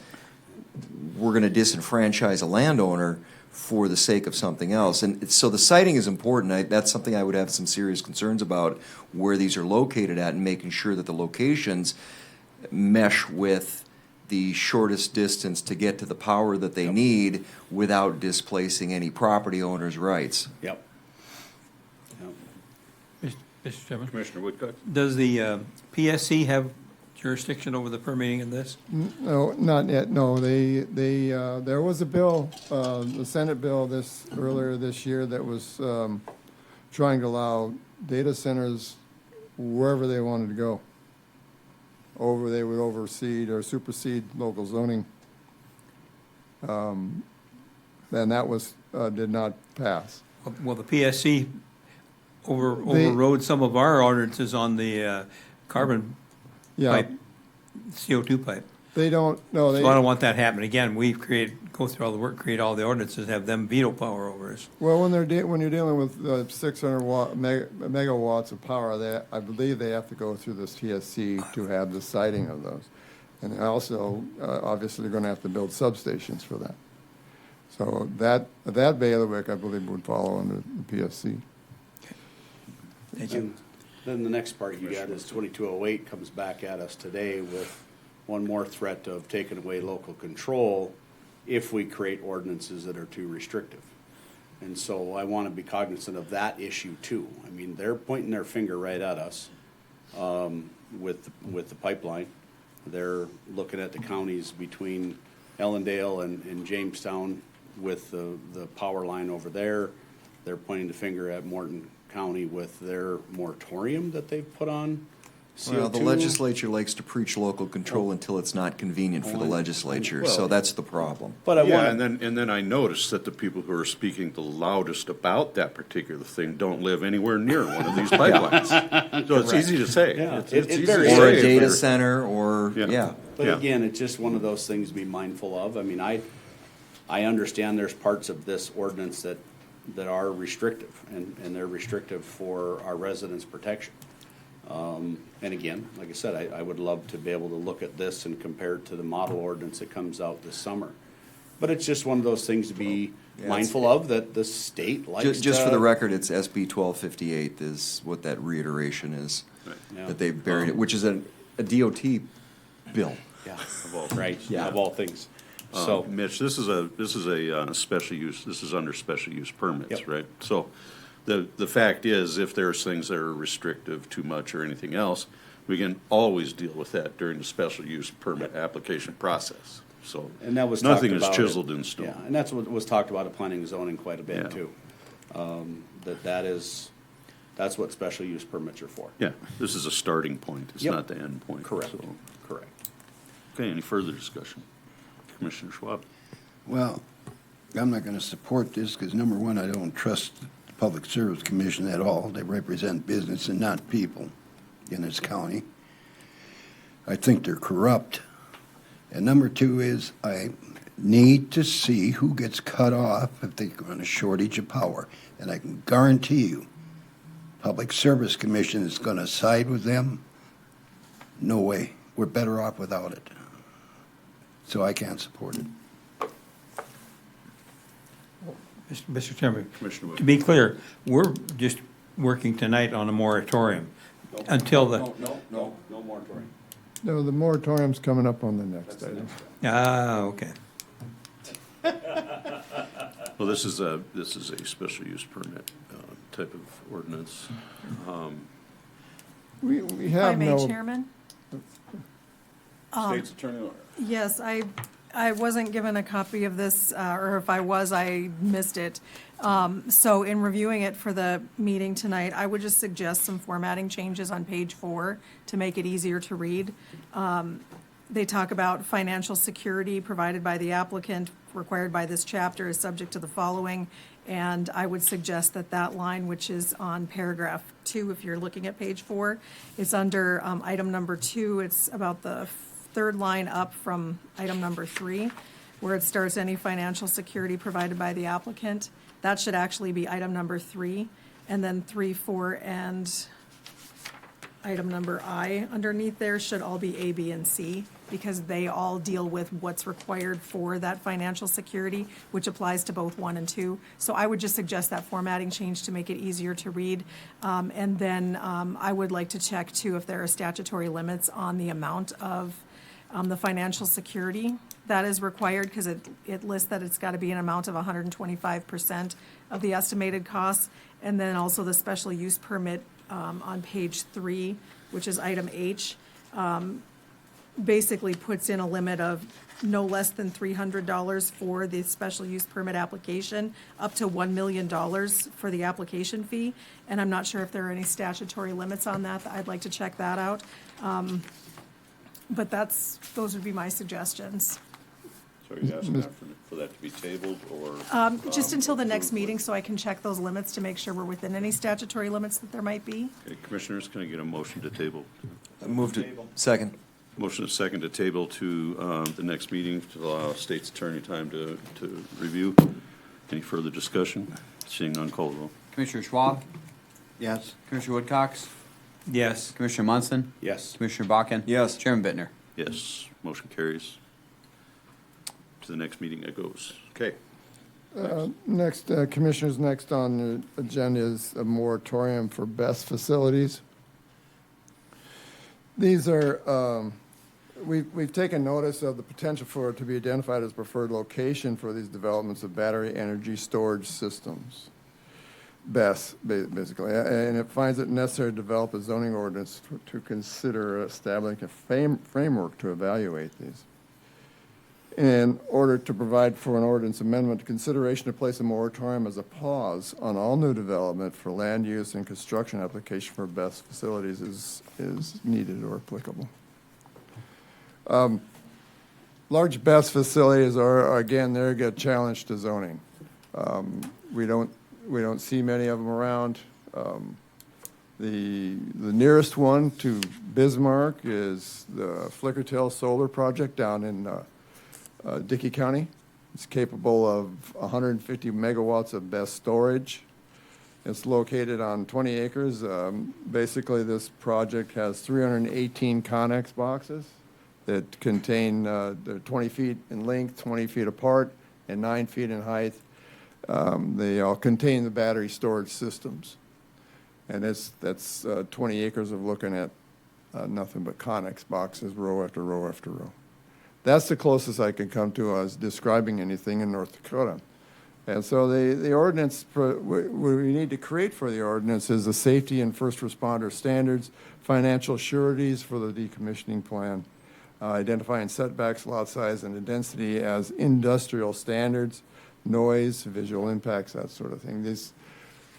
We're going to disenfranchise a landowner for the sake of something else. And so the siting is important. That's something I would have some serious concerns about, where these are located at, and making sure that the locations mesh with the shortest distance to get to the power that they need without displacing any property owner's rights. Yep. Mr. Chairman, Commissioner Woodcock? does the PSC have jurisdiction over the permitting in this? No, not yet, no. There was a bill, the Senate bill earlier this year that was trying to allow data centers wherever they wanted to go. They would oversee or supersede local zoning. And that did not pass. Well, the PSC overrode some of our ordinances on the carbon pipe, CO2 pipe. They don't, no, So I don't want that happening again. We go through all the work, create all the ordinances, have them veto power over us. well, when you're dealing with 600 megawatts of power, I believe they have to go through this TSC to have the siting of those. And also, obviously, they're going to have to build substations for that. So that bailiwick, I believe, would follow under the PSC. Thank you. Then the next part you got is 2208 comes back at us today with one more threat of taking away local control if we create ordinances that are too restrictive. And so I want to be cognizant of that issue too. I mean, they're pointing their finger right at us with the pipeline. They're looking at the counties between Ellendale and Jamestown with the power line over there. They're pointing the finger at Morton County with their moratorium that they've put on CO2. Well, the legislature likes to preach local control until it's not convenient for the legislature, so that's the problem. But I Yeah, want and then I noticed that the people who are speaking the loudest about that particular thing don't live anywhere near one of these pipelines. So it's easy to say. Yeah. It's It easy very to is. Or say a if data they're- center, or, Yeah. yeah. But Yeah. again, it's just one of those things to be mindful of. I mean, I understand there's parts of this ordinance that are restrictive, and they're restrictive for our residents' protection. And again, like I said, I would love to be able to look at this and compare it to the model ordinance that comes out this summer. But it's just one of those things to be mindful of, that the state likes Just for to- the record, it's SB 1258 is what that reiteration is, Yeah. that they buried it, which is a DOT bill. Yeah, Of all right, Yeah. of all things. So, Mitch, this is a special use, this is under special use permits, Yep. right? So the fact is, if there's things that are restrictive, too much, or anything else, we can always deal with that during the special use permit application process. so. And that was talked Nothing is about chiseled at- in stone. Yeah, and that's what was talked about at planning and zoning quite a bit Yeah. too. That's what special use permits are for. Yeah, this is a starting point, it's Yep. not the end point. Correct, so. correct. Okay, any further discussion? Commissioner Schwab? Well, I'm not going to support this because, number one, I don't trust the Public Service Commission at all. They represent business and not people in this county. I think they're corrupt. And number two is I need to see who gets cut off if they run a shortage of power. And I can guarantee you, Public Service Commission is going to side with them. No way. We're better off without it. So I can't support it. Mr. Chairman, Commissioner Wood. to be clear, we're just working tonight on a moratorium until the, No moratorium. No, the moratorium's coming up on the next item. okay. Well, this is a special use permit type of ordinance. We If I have may, no, Chairman? State's Attorney. Yes, I wasn't given a copy of this, or if I was, I missed it. So in reviewing it for the meeting tonight, I would just suggest some formatting changes on page 4 to make it easier to read. They talk about financial security provided by the applicant required by this chapter is subject to the following. And I would suggest that that line, which is on paragraph 2, if you're looking at page 4, it's under item number 2. It's about the third line up from item number 3, where it starts any financial security provided by the applicant. That should actually be item number 3, and then 3, 4, and item number I underneath there should all be A, B, and C, because they all deal with what's required for that financial security, which applies to both 1 and 2. So I would just suggest that formatting change to make it easier to read. And then I would like to check too if there are statutory limits on the amount of the financial security that is required, because it lists that it's got to be an amount of 125% of the estimated costs. And then also the special use permit on page 3, which is item H, basically puts in a limit of no less than $300 for the special use permit application, up to $1 million for the application fee. And I'm not sure if there are any statutory limits on that. I'd like to check that out. But those would be my suggestions. So are you asking that for that to be tabled, or? Just until the next meeting, so I can check those limits to make sure we're within any statutory limits that there might be. Okay, Commissioners, can I get a motion to table? Move to, second. Motion is second to table to the next meeting to allow State's Attorney time to review. Any further discussion? Seeing none, call the roll. Commissioner Schwab? Yes. Commissioner Woodcox? Yes. Commissioner Munson? Yes. Commissioner Bakken? Yes. Chairman Bittner? Yes, motion carries. To the next meeting it goes. Okay. next, Commissioners, next on the agenda is a moratorium for BESS facilities. These are, we've taken notice of the potential for it to be identified as preferred location for these developments of battery energy storage systems. BESS, basically, and it finds it necessary to develop a zoning ordinance to consider establishing a framework to evaluate these. In order to provide for an ordinance amendment, consideration to place a moratorium as a pause on all new development for land use and construction application for BESS facilities is needed or applicable. Large BESS facilities are, again, they're a challenge to zoning. We don't see many of them around. The nearest one to Bismarck is the Flickertail Solar Project down in Dickey County. It's capable of 150 megawatts of BESS storage. It's located on 20 acres. Basically, this project has 318 Connex boxes that contain, they're 20 feet in length, 20 feet apart, and 9 feet in height. They all contain the battery storage systems. And that's 20 acres of looking at nothing but Connex boxes, row after row after row. That's the closest I can come to as describing anything in North Dakota. And so the ordinance, what we need to create for the ordinance is the safety and first responder standards, financial sureties for the decommissioning plan, identifying setbacks, lot size, and the density as industrial standards, noise, visual impacts, that sort of thing. These,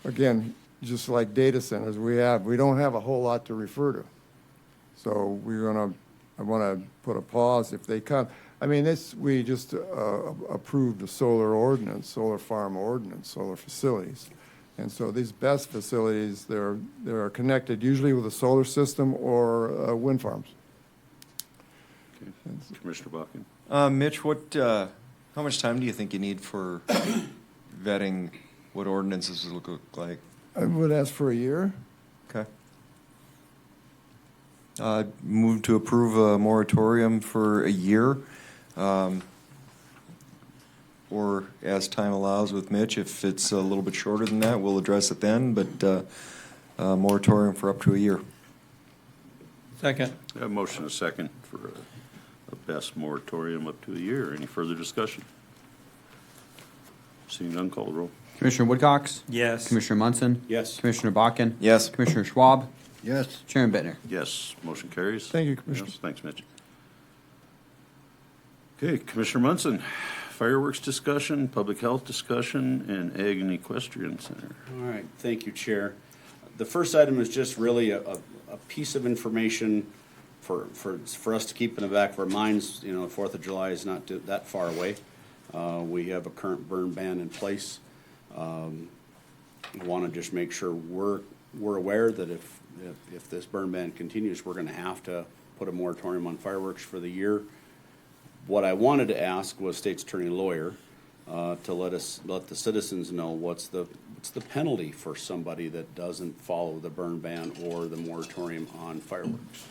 again, just like data centers, we don't have a whole lot to refer to. So I want to put a pause if they come. I mean, we just approved a solar ordinance, solar farm ordinance, solar facilities. And so these BESS facilities, they're connected usually with a solar system or wind farms. Okay. Commissioner Bakken? Mitch, how much time do you think you need for vetting what ordinances look like? I would ask for a year. Okay. Move to approve a moratorium for a year, or as time allows with Mitch. If it's a little bit shorter than that, we'll address it then, but moratorium for up to a year. Second. I have a motion and a second for a best moratorium up to a year. Any further discussion? Seeing none, call the roll. Commissioner Woodcox? Yes. Commissioner Munson? Yes. Commissioner Bakken? Yes. Commissioner Schwab? Yes. Chairman Bittner? Yes, motion carries. Thank you, Commissioner. Yes, thanks, Mitch. Okay, Commissioner Munson, fireworks discussion, public health discussion, and Ag and Equestrian Center. All right, thank you, Chair. The first item is just really a piece of information for us to keep in the back of our minds. You know, 4th of July is not that far away. We have a current burn ban in place. I want to just make sure we're aware that if this burn ban continues, we're going to have to put a moratorium on fireworks for the year. What I wanted to ask was State's Attorney Lawyer to let the citizens know what's the penalty for somebody that doesn't follow the burn ban or the moratorium on fireworks.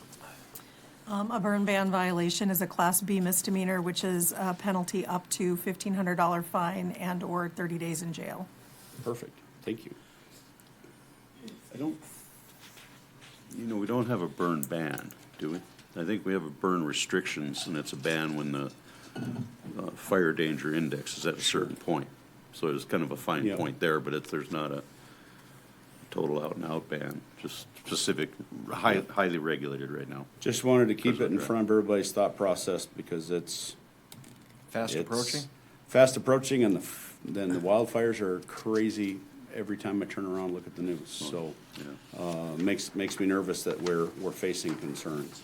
A burn ban violation is a Class B misdemeanor, which is a penalty up to $1,500 fine and/or 30 days in jail. Perfect, thank you. We don't have a burn ban, do we? I think we have a burn restrictions, and it's a ban when the fire danger index is at a certain point. So there's kind of a fine Yeah. point there, but there's not a total out-and-out ban, just specific, highly regulated right now. Just wanted to keep it in President front of everybody's thought process because it's Fast approaching? fast approaching, and then the wildfires are crazy every time I turn around and look at the news. So Yeah. makes me nervous that we're facing concerns.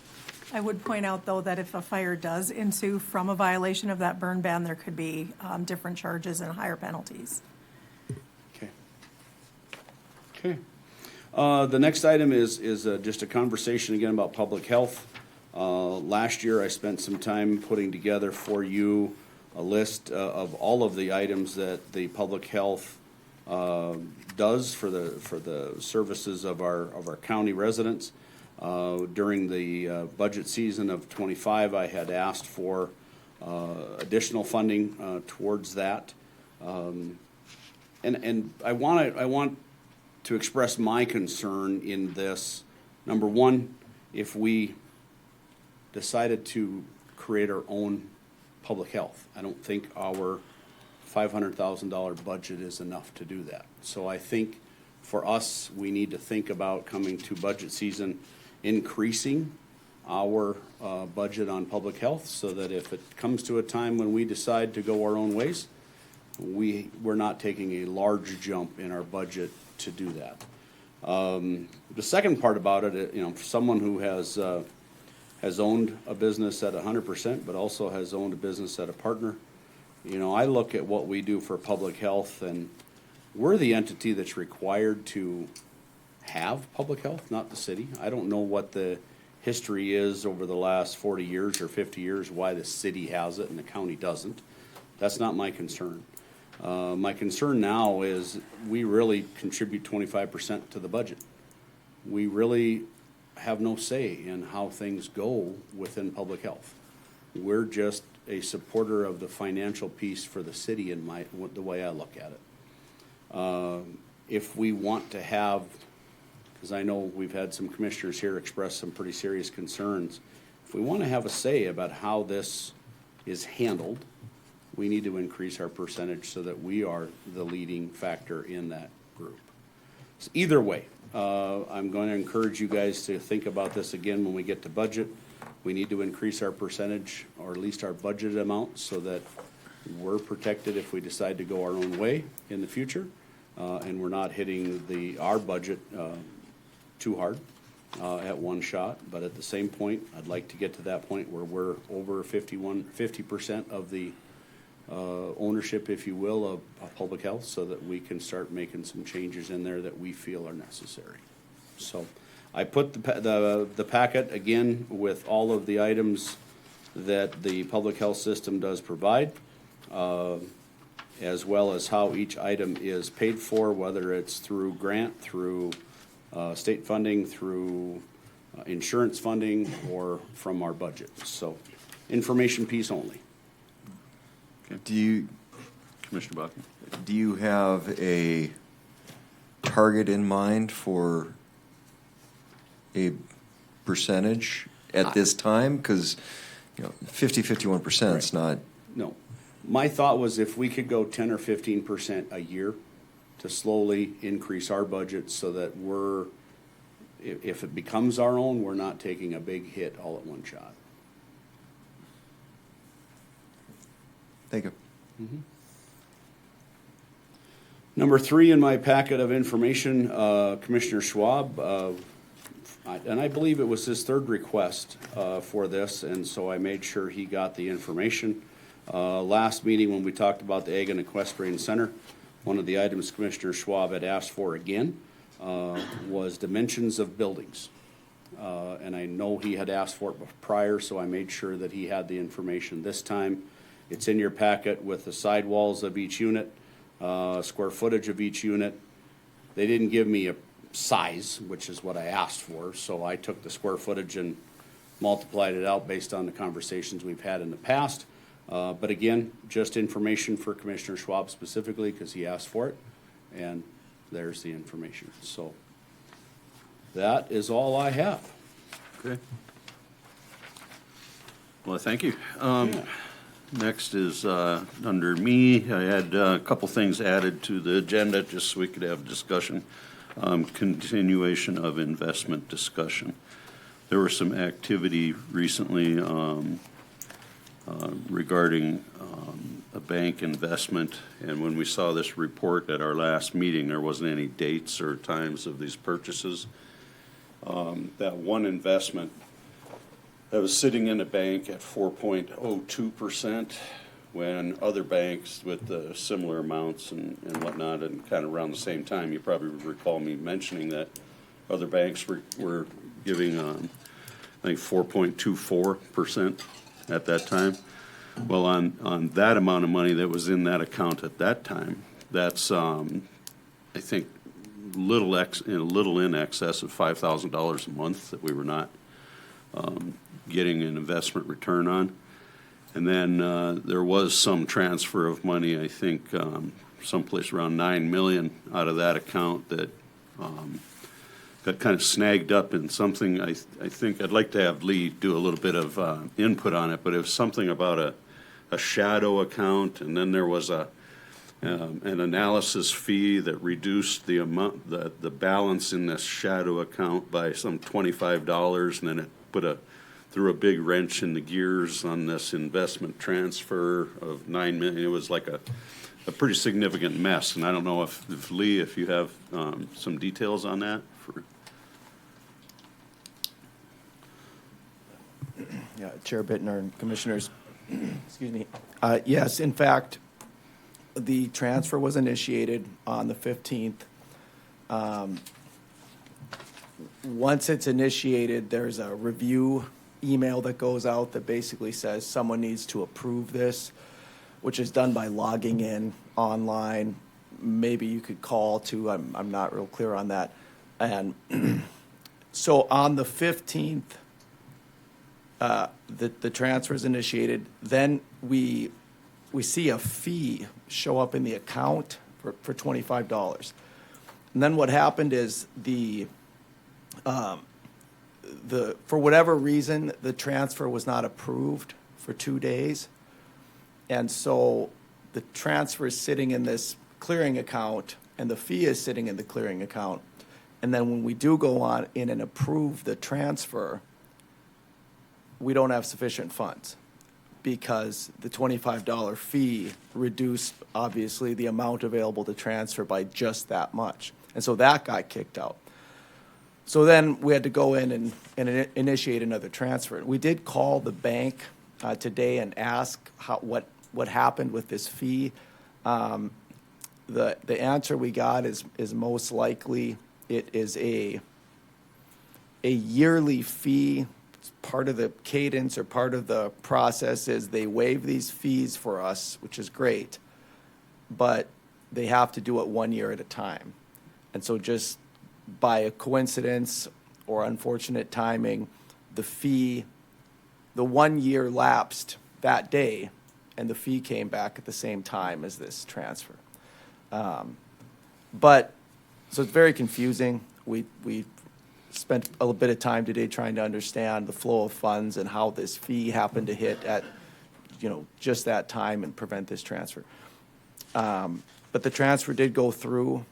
I would point out, though, that if a fire does ensue from a violation of that burn ban, there could be different charges and higher penalties. Okay. The next item is just a conversation again about public health. Last year, I spent some time putting together for you a list of all of the items that the public health does for the services of our county residents. During the budget season of '25, I had asked for additional funding towards that, and I want to express my concern in this. Number one, if we decided to create our own public health, I don't think our $500,000 budget is enough to do that. So I think for us, we need to think about coming to budget season, increasing our budget on public health so that if it comes to a time when we decide to go our own ways, we're not taking a large jump in our budget to do that. The second part about it, for someone who has owned a business at 100%, but also has owned a business at a partner, I look at what we do for public health, and we're the entity that's required to have public health, not the city. I don't know what the history is over the last 40 years or 50 years, why the city has it and the county doesn't. That's not my concern. My concern now is we really contribute 25% to the budget. We really have no say in how things go within public health. We're just a supporter of the financial piece for the city in the way I look at it. If we want to have, because I know we've had some commissioners here express some pretty serious concerns, if we want to have a say about how this is handled, we need to increase our percentage so that we are the leading factor in that group. So either way, I'm going to encourage you guys to think about this again when we get to budget. we need to increase our percentage, or at least our budget amount, so that we're protected if we decide to go our own way in the future, and we're not hitting our budget too hard at one shot. But at the same point, I'd like to get to that point where we're over 50% of the ownership, if you will, of public health, so that we can start making some changes in there that we feel are necessary. So I put the packet again with all of the items that the public health system does provide, as well as how each item is paid for, whether it's through grant, through state funding, through insurance funding, or from our budget. So information piece only. Commissioner Bachman? Do you have a target in mind for a percentage at this time? Because, 51% is not. No. My thought was if we could go 10 or 15% a year to slowly increase our budget so that if it becomes our own, we're not taking a big hit all at one shot. Thank you. Number 3 in my packet of information, Commissioner Schwab, and I believe it was his third request for this, and so I made sure he got the information. Last meeting when we talked about the Ag and Equestrian Center, one of the items Commissioner Schwab had asked for again was dimensions of buildings. And I know he had asked for it prior, so I made sure that he had the information this time. It's in your packet with the sidewalls of each unit, square footage of each unit. They didn't give me a size, which is what I asked for, so I took the square footage and multiplied it out based on the conversations we've had in the past. But again, just information for Commissioner Schwab specifically because he asked for it, and there's the information. So that is all I have. Okay. Well, thank you. Next is under me. I had a couple things added to the agenda just so we could have discussion. Continuation of investment discussion. There was some activity recently regarding a bank investment, and when we saw this report at our last meeting, there wasn't any dates or times of these purchases. That one investment that was sitting in a bank at 4.02% when other banks with similar amounts and whatnot, and kind of around the same time, you probably recall me mentioning that other banks were giving, I think, 4.24% at that time. Well, on that amount of money that was in that account at that time, that's, I think, little in excess of $5,000 a month that we were not getting an investment return on. And then there was some transfer of money, I think, someplace around $9 million out of that account that got kind of snagged up in something. I think I'd like to have Lee do a little bit of input on it, but it was something about a shadow account, and then there was an analysis fee that reduced the amount, the balance in this shadow account by some $25, and then it threw a big wrench in the gears on this investment transfer of $9 million. It was like a pretty significant mess, and I don't know if Lee, if you have some details on that. Yeah, Chair Bittner and Commissioners, excuse me. Yes, in fact, the transfer was initiated on the 15th. Once it's initiated, there's a review email that goes out that basically says someone needs to approve this, which is done by logging in online. Maybe you could call too. I'm not real clear on that. And so on the 15th, the transfer is initiated. Then we see a fee show up in the account for $25. And then what happened is for whatever reason, the transfer was not approved for 2 days. And so the transfer is sitting in this clearing account and the fee is sitting in the clearing account. And then when we do go on in and approve the transfer, we don't have sufficient funds because the $25 fee reduced, obviously, the amount available to transfer by just that much. And so that got kicked out. So then we had to go in and initiate another transfer. We did call the bank today and ask what happened with this fee. The answer we got is most likely it is a yearly fee. It's part of the cadence or part of the process is they waive these fees for us, which is great, but they have to do it 1 year at a time. And so just by a coincidence or unfortunate timing, the 1 year lapsed that day, and the fee came back at the same time as this transfer. But, so it's very confusing. We spent a little bit of time today trying to understand the flow of funds and how this fee happened to hit at, just that time and prevent this transfer. But the transfer did go through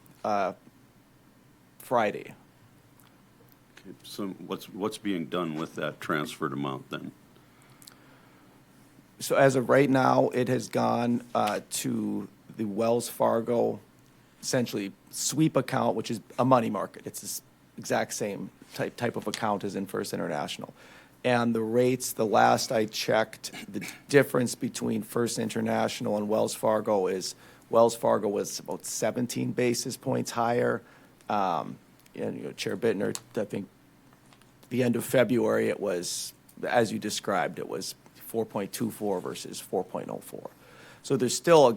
Friday. Okay, so what's being done with that transferred amount then? So as of right now, it has gone to the Wells Fargo, essentially sweep account, which is a money market. It's the exact same type of account as in First International. And the rates, the last I checked, the difference between First International and Wells Fargo is Wells Fargo was about 17 basis points higher. And Chair Bittner, I think the end of February, it was, as you described, it was 4.24 versus 4.04. So there's still a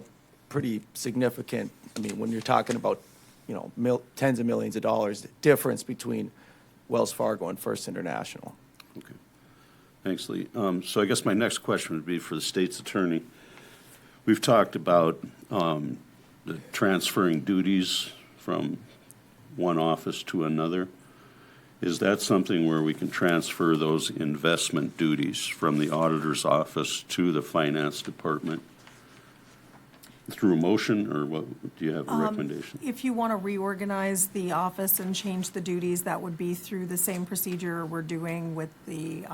pretty significant, when you're talking about, tens of millions of dollars difference between Wells Fargo and First International. Okay. Thanks, Lee. So I guess my next question would be for the state's attorney. We've talked about the transferring duties from one office to another. Is that something where we can transfer those investment duties from the auditor's office to the finance department through a motion, or what, do you have a recommendation? If you want to reorganize the office and change the duties, that would be through the same procedure we're doing with the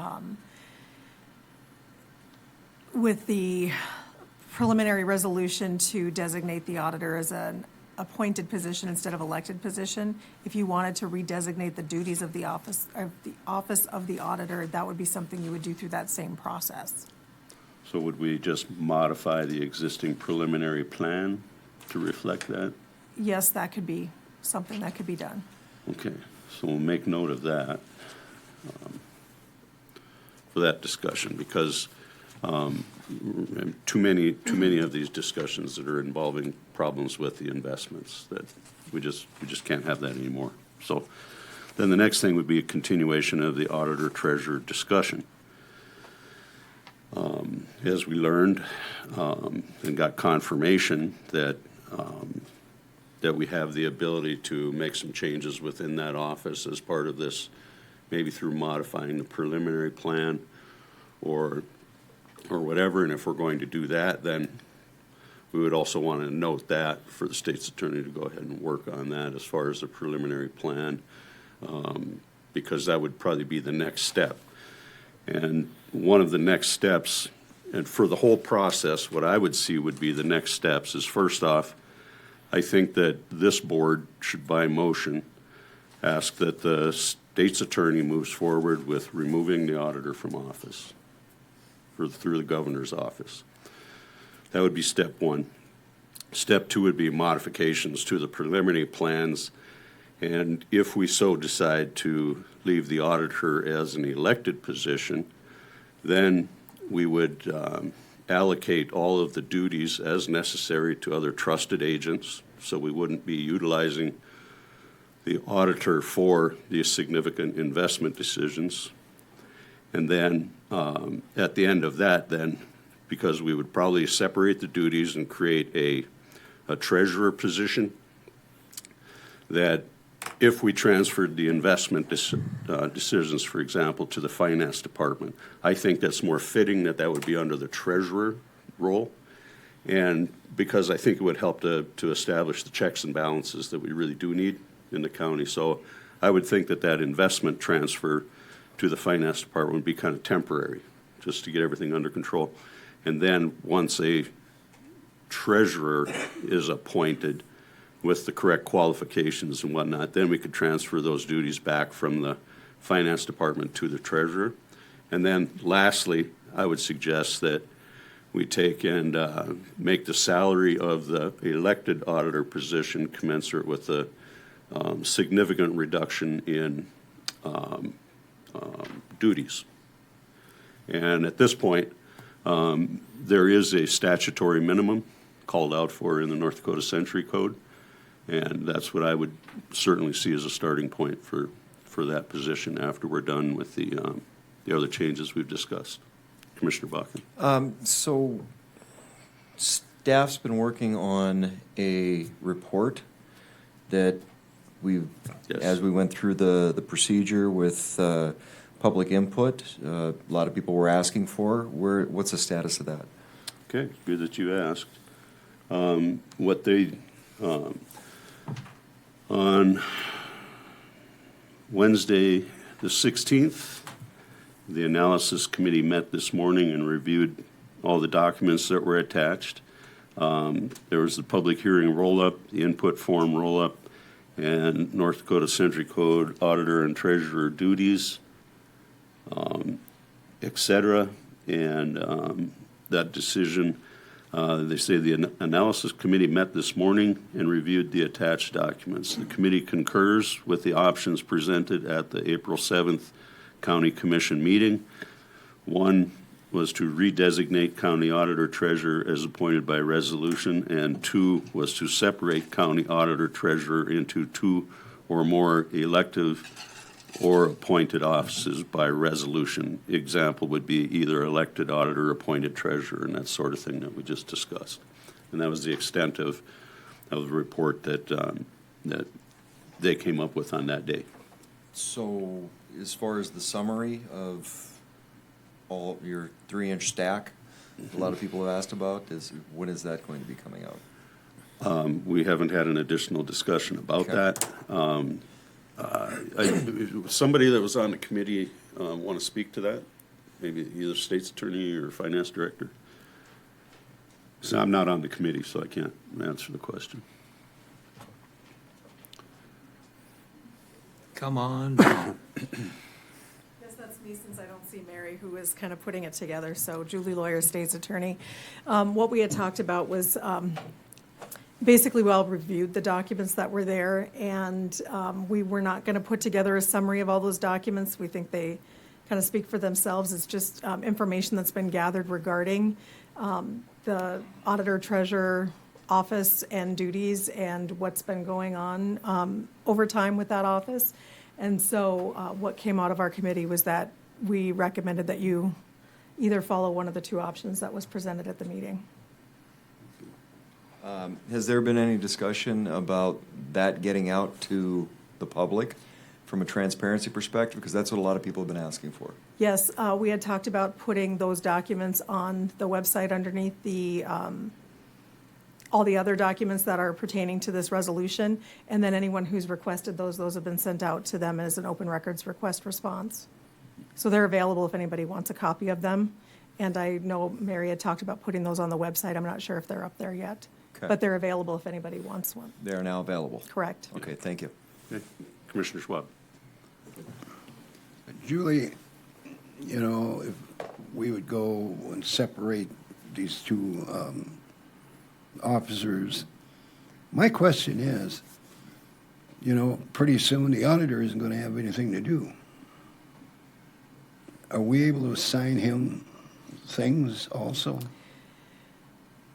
preliminary resolution to designate the auditor as an appointed position instead of elected position. If you wanted to redesignate the duties of the office of the auditor, that would be something you would do through that same process. So would we just modify the existing preliminary plan to reflect that? Yes, that could be something that could be done. Okay, so we'll make note of that for that discussion, because too many of these discussions that are involving problems with the investments that we just can't have that anymore. So then the next thing would be a continuation of the auditor treasurer discussion. As we learned and got confirmation that we have the ability to make some changes within that office as part of this, maybe through modifying the preliminary plan or whatever. And if we're going to do that, then we would also want to note that for the state's attorney to go ahead and work on that as far as the preliminary plan, because that would probably be the next step. And one of the next steps, and for the whole process, what I would see would be the next steps is, first off, I think that this board should by motion ask that the state's attorney moves forward with removing the auditor from office through the governor's office. That would be step one. Step two would be modifications to the preliminary plans, and if we so decide to leave the auditor as an elected position, then we would allocate all of the duties as necessary to other trusted agents, so we wouldn't be utilizing the auditor for these significant investment decisions. And then at the end of that, then, because we would probably separate the duties and create a treasurer position, that if we transferred the investment decisions, for example, to the finance department, I think that's more fitting that would be under the treasurer role. And because I think it would help to establish the checks and balances that we really do need in the county. So I would think that investment transfer to the finance department would be kind of temporary, just to get everything under control. And then once a treasurer is appointed with the correct qualifications and whatnot, then we could transfer those duties back from the finance department to the treasurer. And then lastly, I would suggest that we take and make the salary of the elected auditor position commensurate with the significant reduction in duties. And at this point, there is a statutory minimum called out for in the North Dakota Century Code, and that's what I would certainly see as a starting point for that position after we're done with the other changes we've discussed. Commissioner Bakken. So staff's been working on a report that Yes. as we went through the procedure with public input, a lot of people were asking for. What's the status of that? Okay, good that you asked. What they, on Wednesday, the 16th, the analysis committee met this morning and reviewed all the documents that were attached. There was the public hearing roll-up, the input form roll-up, and North Dakota Century Code auditor and treasurer duties, et cetera. And that decision, they say the analysis committee met this morning and reviewed the attached documents. The committee concurs with the options presented at the April 7th County Commission meeting. One was to redesignate county auditor treasurer as appointed by resolution, and two was to separate county auditor treasurer into two or more elective or appointed offices by resolution. Example would be either elected auditor, appointed treasurer, and that sort of thing that we just discussed. And that was the extent of the report that that they came up with on that day. So as far as the summary of all your 3-inch stack, a lot of people have asked about, when is that going to be coming out? We haven't had an additional discussion about Okay. that. Somebody that was on the committee want to speak to that? Maybe either state's attorney or finance director? So I'm not on the committee, so I can't answer the question. Come on. Yes, that's me, since I don't see Mary, who is kind of putting it together. So Julie Lawyer, state's attorney. What we had talked about was basically we all reviewed the documents that were there, and we were not going to put together a summary of all those documents. We think they kind of speak for themselves. It's just information that's been gathered regarding the auditor treasurer office and duties and what's been going on over time with that office. And so what came out of our committee was that we recommended that you either follow one of the two options that was presented at the meeting. Has there been any discussion about that getting out to the public from a transparency perspective? Because that's what a lot of people have been asking for. Yes, we had talked about putting those documents on the website underneath the all the other documents that are pertaining to this resolution, and then anyone who's requested those have been sent out to them as an open records request response. So they're available if anybody wants a copy of them. And I know Mary had talked about putting those on the website. I'm not sure if they're up there yet. Okay. But they're available if anybody wants one. They are now available. Correct. Okay, thank you. Okay. Commissioner Schwab. Julie, you know, if we would go and separate these two officers, my question is, you know, pretty soon the auditor isn't going to have anything to do. Are we able to assign him things also?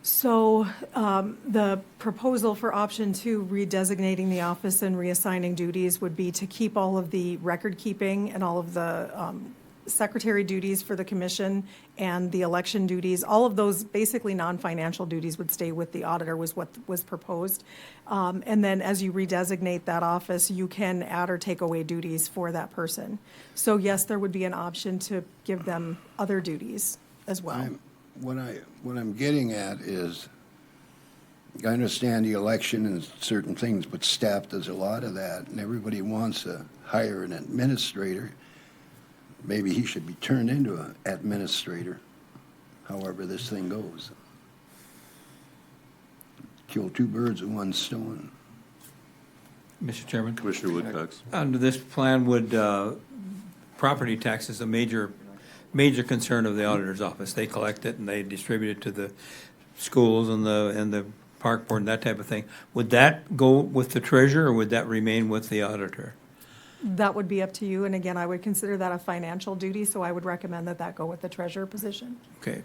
So the proposal for option 2, redesignating the office and reassigning duties, would be to keep all of the record keeping and all of the secretary duties for the commission and the election duties. All of those basically non-financial duties would stay with the auditor, was what was proposed. And then as you redesignate that office, you can add or take away duties for that person. So yes, there would be an option to give them other duties as well. What I'm getting at is, I understand the election and certain things, but staff does a lot of that, and everybody wants to hire an administrator. maybe he should be turned into an administrator, however this thing goes. Kill two birds with one stone. Mr. Chairman? Commissioner Woodcox? Under this plan, would property tax is a major concern of the auditor's office. They collect it and they distribute it to the schools and the park board and that type of thing. Would that go with the treasurer or would that remain with the auditor? That would be up to you, and again, I would consider that a financial duty, so I would recommend that that go with the treasurer position. Okay,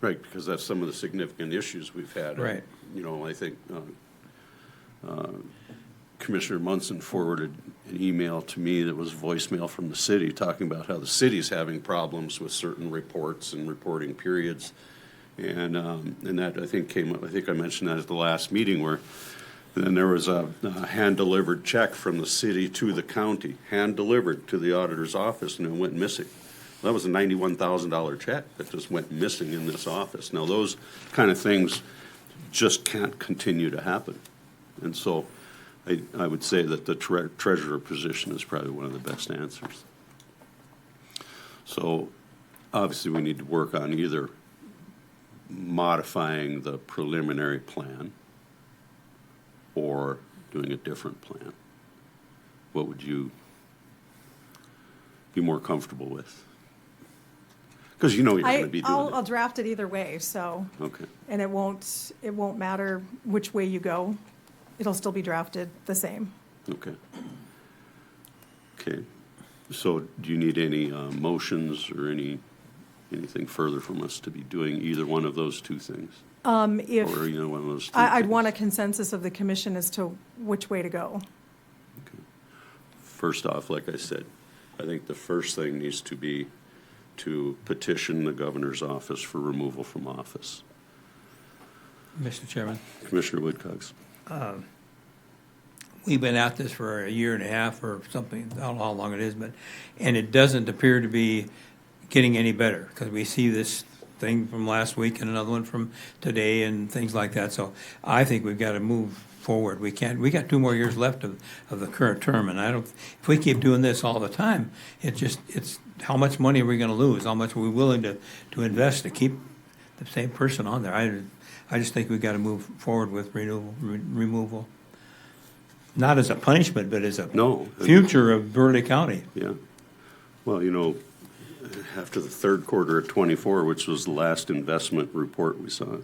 Right, because that's some of the significant issues we've had. Right. You know, I think Commissioner Munson forwarded an email to me that was voicemail from the city talking about how the city's having problems with certain reports and reporting periods. And that, I think, came up, I think I mentioned that at the last meeting where then there was a hand-delivered check from the city to the county, hand-delivered to the auditor's office, and it went missing. That was a $91,000 check that just went missing in this office. Now, those kind of things just can't continue to happen. And so I would say that the treasurer position is probably one of the best answers. So obviously, we need to work on either modifying the preliminary plan or doing a different plan. What would you be more comfortable with? Because you know you're going to be doing I'll it. draft it either way, so, Okay. and it won't matter which way you go. It'll still be drafted the same. Okay. Okay. So do you need any motions or anything further from us to be doing either one of those two things? If, Or either one of those two I'd things? want a consensus of the commission as to which way to go. Okay. First off, like I said, I think the first thing needs to be to petition the governor's office for removal from office. Mr. Chairman? Commissioner Woodcox. We've been at this for a year and a half or something, I don't know how long it is, and it doesn't appear to be getting any better, because we see this thing from last week and another one from today and things like that. So I think we've got to move forward. We got 2 more years left of the current term, and if we keep doing this all the time, it's how much money are we going to lose? How much are we willing to invest to keep the same person on there? I just think we've got to move forward with removal. Not as a punishment, but as a future of Burleigh County. Yeah. Well, you know, after the third quarter of '24, which was the last investment report we saw,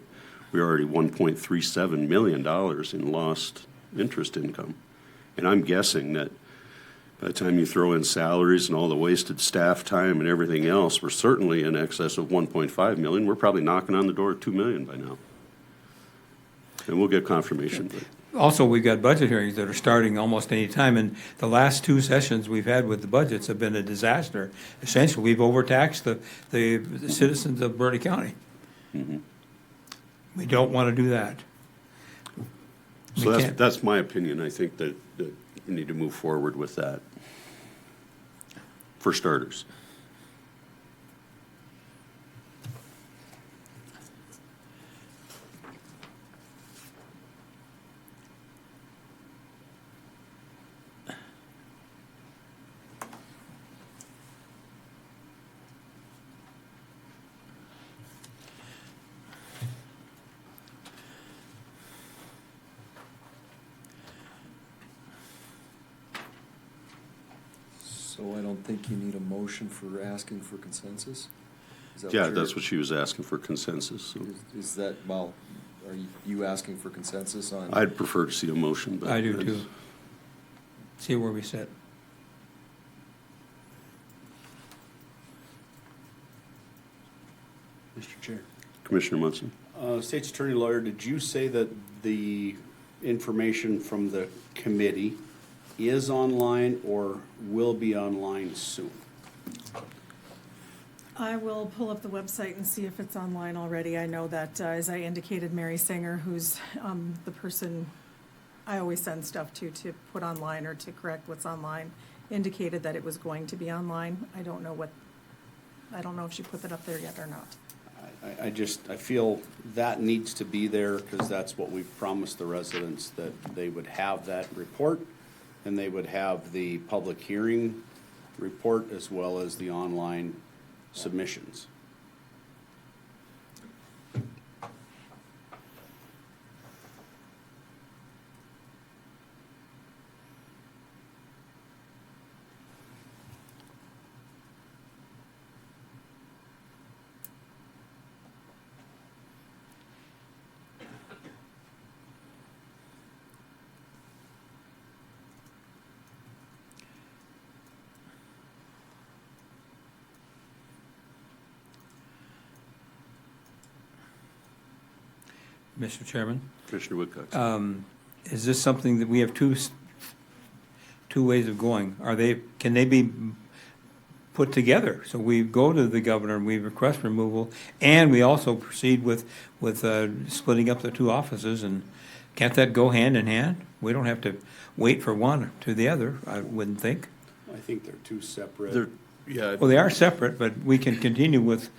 we were already $1.37 million in lost interest income. And I'm guessing that by the time you throw in salaries and all the wasted staff time and everything else, we're certainly in excess of 1.5 million. We're probably knocking on the door of 2 million by now. And we'll get confirmation. But Also, we've got budget hearings that are starting almost any time, and the last 2 sessions we've had with the budgets have been a disaster. Essentially, we've overtaxed the citizens of Burleigh County. Mm-hmm. We don't want to do that. So that's my opinion. I think that we need to move forward with that, for starters. So I don't think you need a motion for asking for consensus? Is that Yeah, you're- that's what she was asking for consensus. So Is that, well, are you asking for consensus on? I'd prefer to see a motion, but. I do too. See where we sit. Mr. Chair. Commissioner Munson. State's Attorney Lawyer, did you say that the information from the committee is online or will be online soon? I will pull up the website and see if it's online already. I know that, as I indicated, Mary Singer, who's the person I always send stuff to put online or to correct what's online, indicated that it was going to be online. I don't know if she put that up there yet or not. I feel that needs to be there because that's what we've promised the residents, that they would have that report and they would have the public hearing report as well as the online submissions. Mr. Chairman, Commissioner Woodcock. is this something that we have two ways of going? Can they be put together? So we go to the governor and we request removal, and we also proceed with splitting up the two offices, and can't that go hand in hand? We don't have to wait for one to the other, I wouldn't think. I think they're two separate. Yeah. Well, they are separate, but we can continue with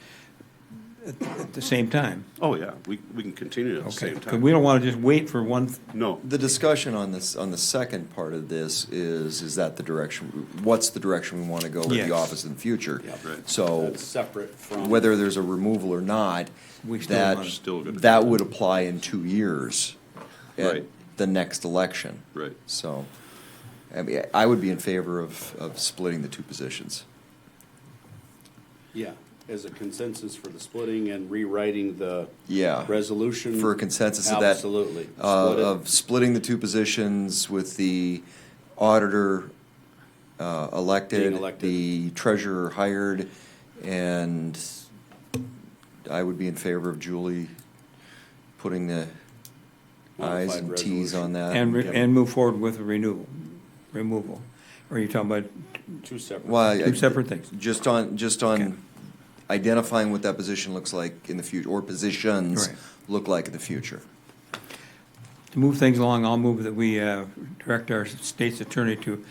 at the same time. Oh, yeah, we can continue at the Okay, same because time. we don't want to just wait for one. No, The discussion on this, on the second part of this is that the direction, what's the direction we want to go with Yes. the office in the future? Yeah, right. So That's separate from. whether there's a removal or not, We still that, want it. Still gonna- that would apply in 2 years at Right. the next election. right. So, I mean, I would be in favor of splitting the two positions. Yeah, as a consensus for the splitting and rewriting the Yeah. resolution. For a consensus of that. Absolutely. Split it. Of splitting the two positions with the auditor Being elected, elected. the treasurer hired, and I would be in favor of Julie putting the i's Modified and t's on that. And move forward with the removal. Or are you talking about Two separate. Well, two separate things? Just Okay. on identifying what that position looks like in the future, or positions Right. look like in the future. To move things along, I'll move that we direct our state's attorney to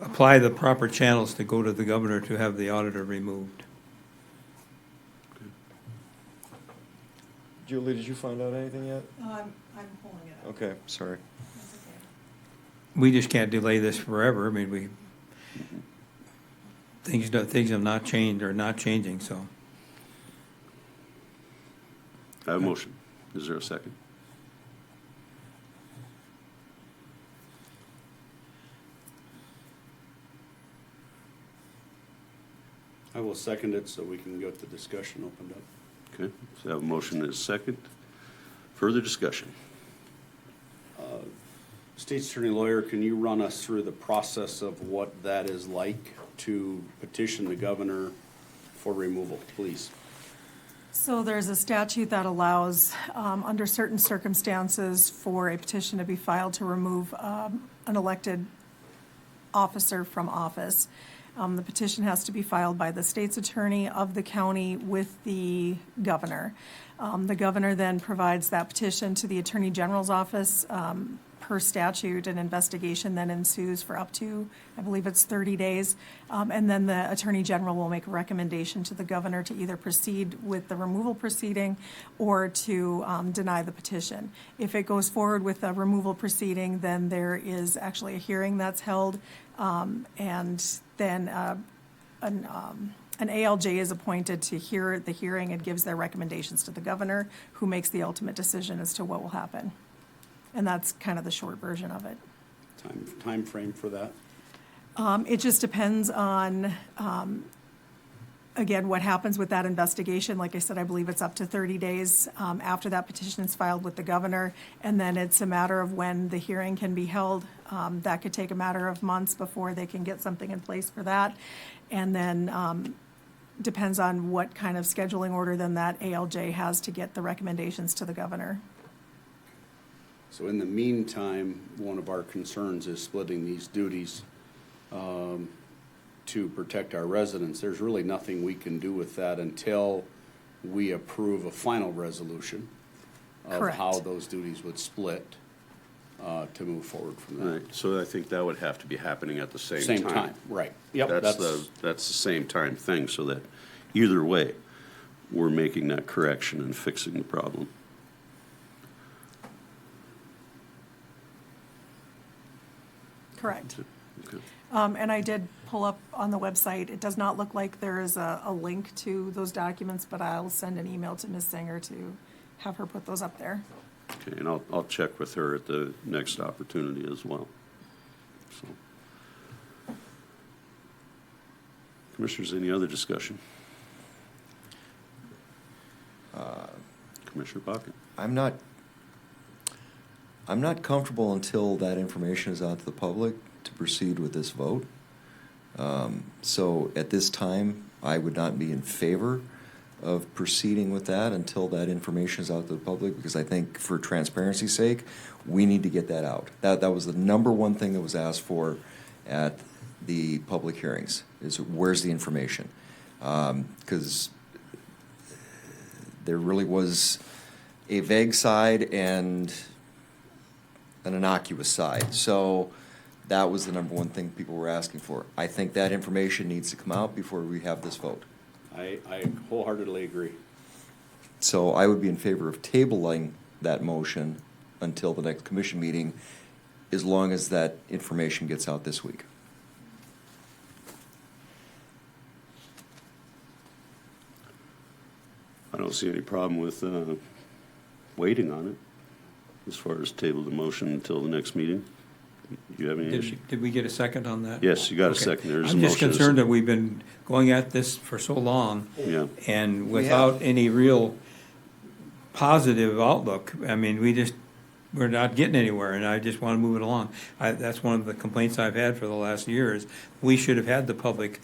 apply the proper channels to go to the governor to have the auditor removed. Julie, did you find out anything yet? I'm pulling it up. Okay, sorry. We just can't delay this forever. I mean, things have not changed or not changing, so. I have a motion. Is there a second? I will second it so we can get the discussion opened up. Okay, so I have a motion and a second. Further discussion? State's Attorney Lawyer, can you run us through the process of what that is like to petition the governor for removal, please? So there's a statute that allows, under certain circumstances, for a petition to be filed to remove an elected officer from office. The petition has to be filed by the state's attorney of the county with the governor. The governor then provides that petition to the attorney general's office. Per statute, an investigation then ensues for up to, I believe it's 30 days. And then the attorney general will make a recommendation to the governor to either proceed with the removal proceeding or to deny the petition. If it goes forward with a removal proceeding, then there is actually a hearing that's held. And then an ALJ is appointed to hear the hearing and gives their recommendations to the governor, who makes the ultimate decision as to what will happen. And that's kind of the short version of it. Time frame for that? It just depends on, again, what happens with that investigation. Like I said, I believe it's up to 30 days after that petition is filed with the governor. And then it's a matter of when the hearing can be held. That could take a matter of months before they can get something in place for that. And then depends on what kind of scheduling order then that ALJ has to get the recommendations to the governor. So in the meantime, one of our concerns is splitting these duties to protect our residents. There's really nothing we can do with that until we approve a final resolution of Correct. how those duties would split to move forward from All that. right, so I think that would have to be happening at the same time. Same time, right. Yep, That's the same time thing, so that either way, we're making that correction and fixing the problem. Correct. Okay. And I did pull up on the website. It does not look like there is a link to those documents, but I'll send an email to Ms. Singer to have her put those up there. Okay, and I'll check with her at the next opportunity as well. So, Commissioners, any other discussion? Commissioner Bakken? I'm not comfortable until that information is out to the public to proceed with this vote. So at this time, I would not be in favor of proceeding with that until that information is out to the public, because I think for transparency's sake, we need to get that out. That was the number one thing that was asked for at the public hearings, is where's the information? Because there really was a vague side and an innocuous side. So that was the number one thing people were asking for. I think that information needs to come out before we have this vote. I wholeheartedly agree. So I would be in favor of tabling that motion until the next commission meeting, as long as that information gets out this week. I don't see any problem with waiting on it as far as table the motion until the next meeting. You have any issue? Did we get a second on that? Yes, you got a Okay. second. There's a I'm just motion. concerned that we've been going at this for so long. Yeah. And without any real positive outlook. I mean, we're not getting anywhere, and I just want to move it along. That's one of the complaints I've had for the last year, is we should have had the public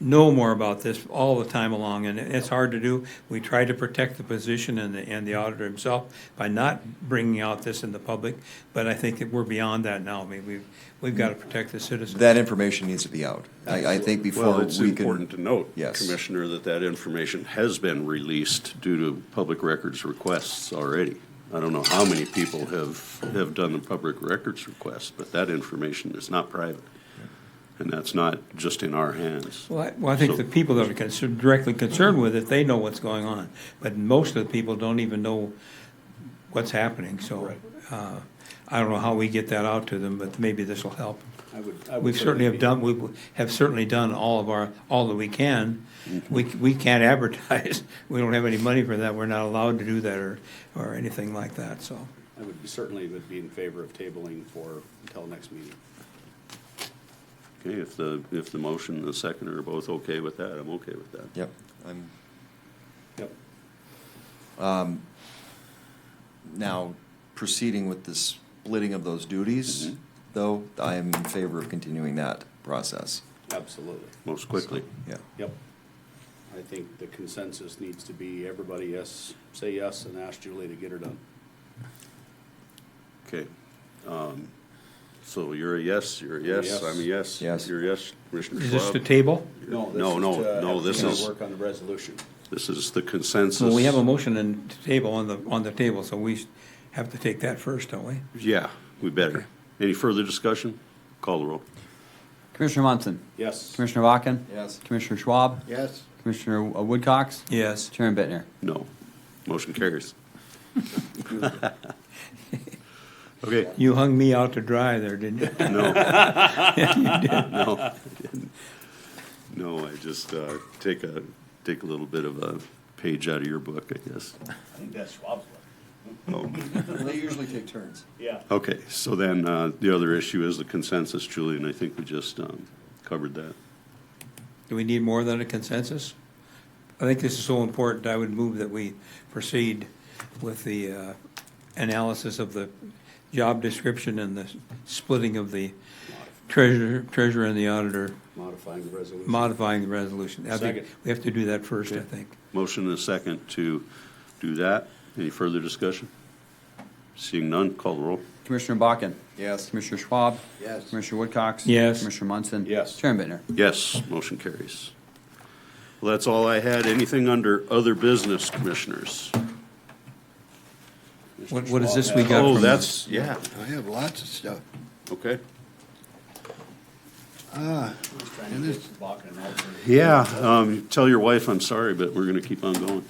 know more about this all the time along, and it's hard to do. We try to protect the position and the auditor himself by not bringing out this in the public, but I think that we're beyond that now. I mean, we've got to protect the citizens. That information needs to be out. I think before Well, it's we can. important to note, Yes. Commissioner, that information has been released due to public records requests already. I don't know how many people have done the public records request, but that information is not private. And that's not just in our hands. Well, I think So- the people that are directly concerned with it, they know what's going on. But most of the people don't even know what's happening, so I don't know how we get that out to them, but maybe this will help. I would We certainly have done, we have certainly done all that we can. We can't advertise. We don't have any money for that. We're not allowed to do that or anything like that, so. I certainly would be in favor of tabling until next meeting. Okay, if the motion and the second are both okay with that, I'm okay with that. Yep. I'm. Yep. Now, proceeding with the splitting of those duties, though, I am in favor of continuing that process. Absolutely. Most quickly. Yeah. Yep. I think the consensus needs to be everybody say yes, and ask Julie to get her done. Okay. So you're a yes, you're a yes, Yes. I'm a yes. Yes. You're a yes, Commissioner Is this Schwab? the table? No, this is- work on the resolution. This is the consensus. Well, we have a motion and table on the table, so we have to take that first, don't we? Yeah, we better. Any further discussion? Call the roll. Commissioner Munson, Yes. Commissioner Bakken, Yes. Commissioner Schwab, Yes. Commissioner Woodcox, Yes. Chairman Bittner. No. Motion carries. Okay, You hung me out to dry there, didn't you? no. No, I didn't. No, I just take a little bit of a page out of your book, I guess. I think that's Schwab's Oh. They usually take turns. Yeah. Okay, so then the other issue is the consensus, Julie, and I think we just covered that. Do we need more than a consensus? I think this is so important, I would move that we proceed with the analysis of the job description and the splitting of the treasurer and the auditor, Modifying the resolution. modifying the resolution. I think Second. we have to do that first, I Okay. think. Motion and a second to do that. Any further discussion? Seeing none, call the roll. Commissioner Bakken, Yes. Commissioner Schwab, Yes. Commissioner Woodcox. Yes. Commissioner Munson. Yes. Chairman Bittner. Yes, motion carries. Well, that's all I had. Anything under other business, commissioners? What is this we got Oh, from? that's, yeah, I have lots of stuff. okay. And this, Yeah, tell your wife I'm sorry, but we're gonna keep on going.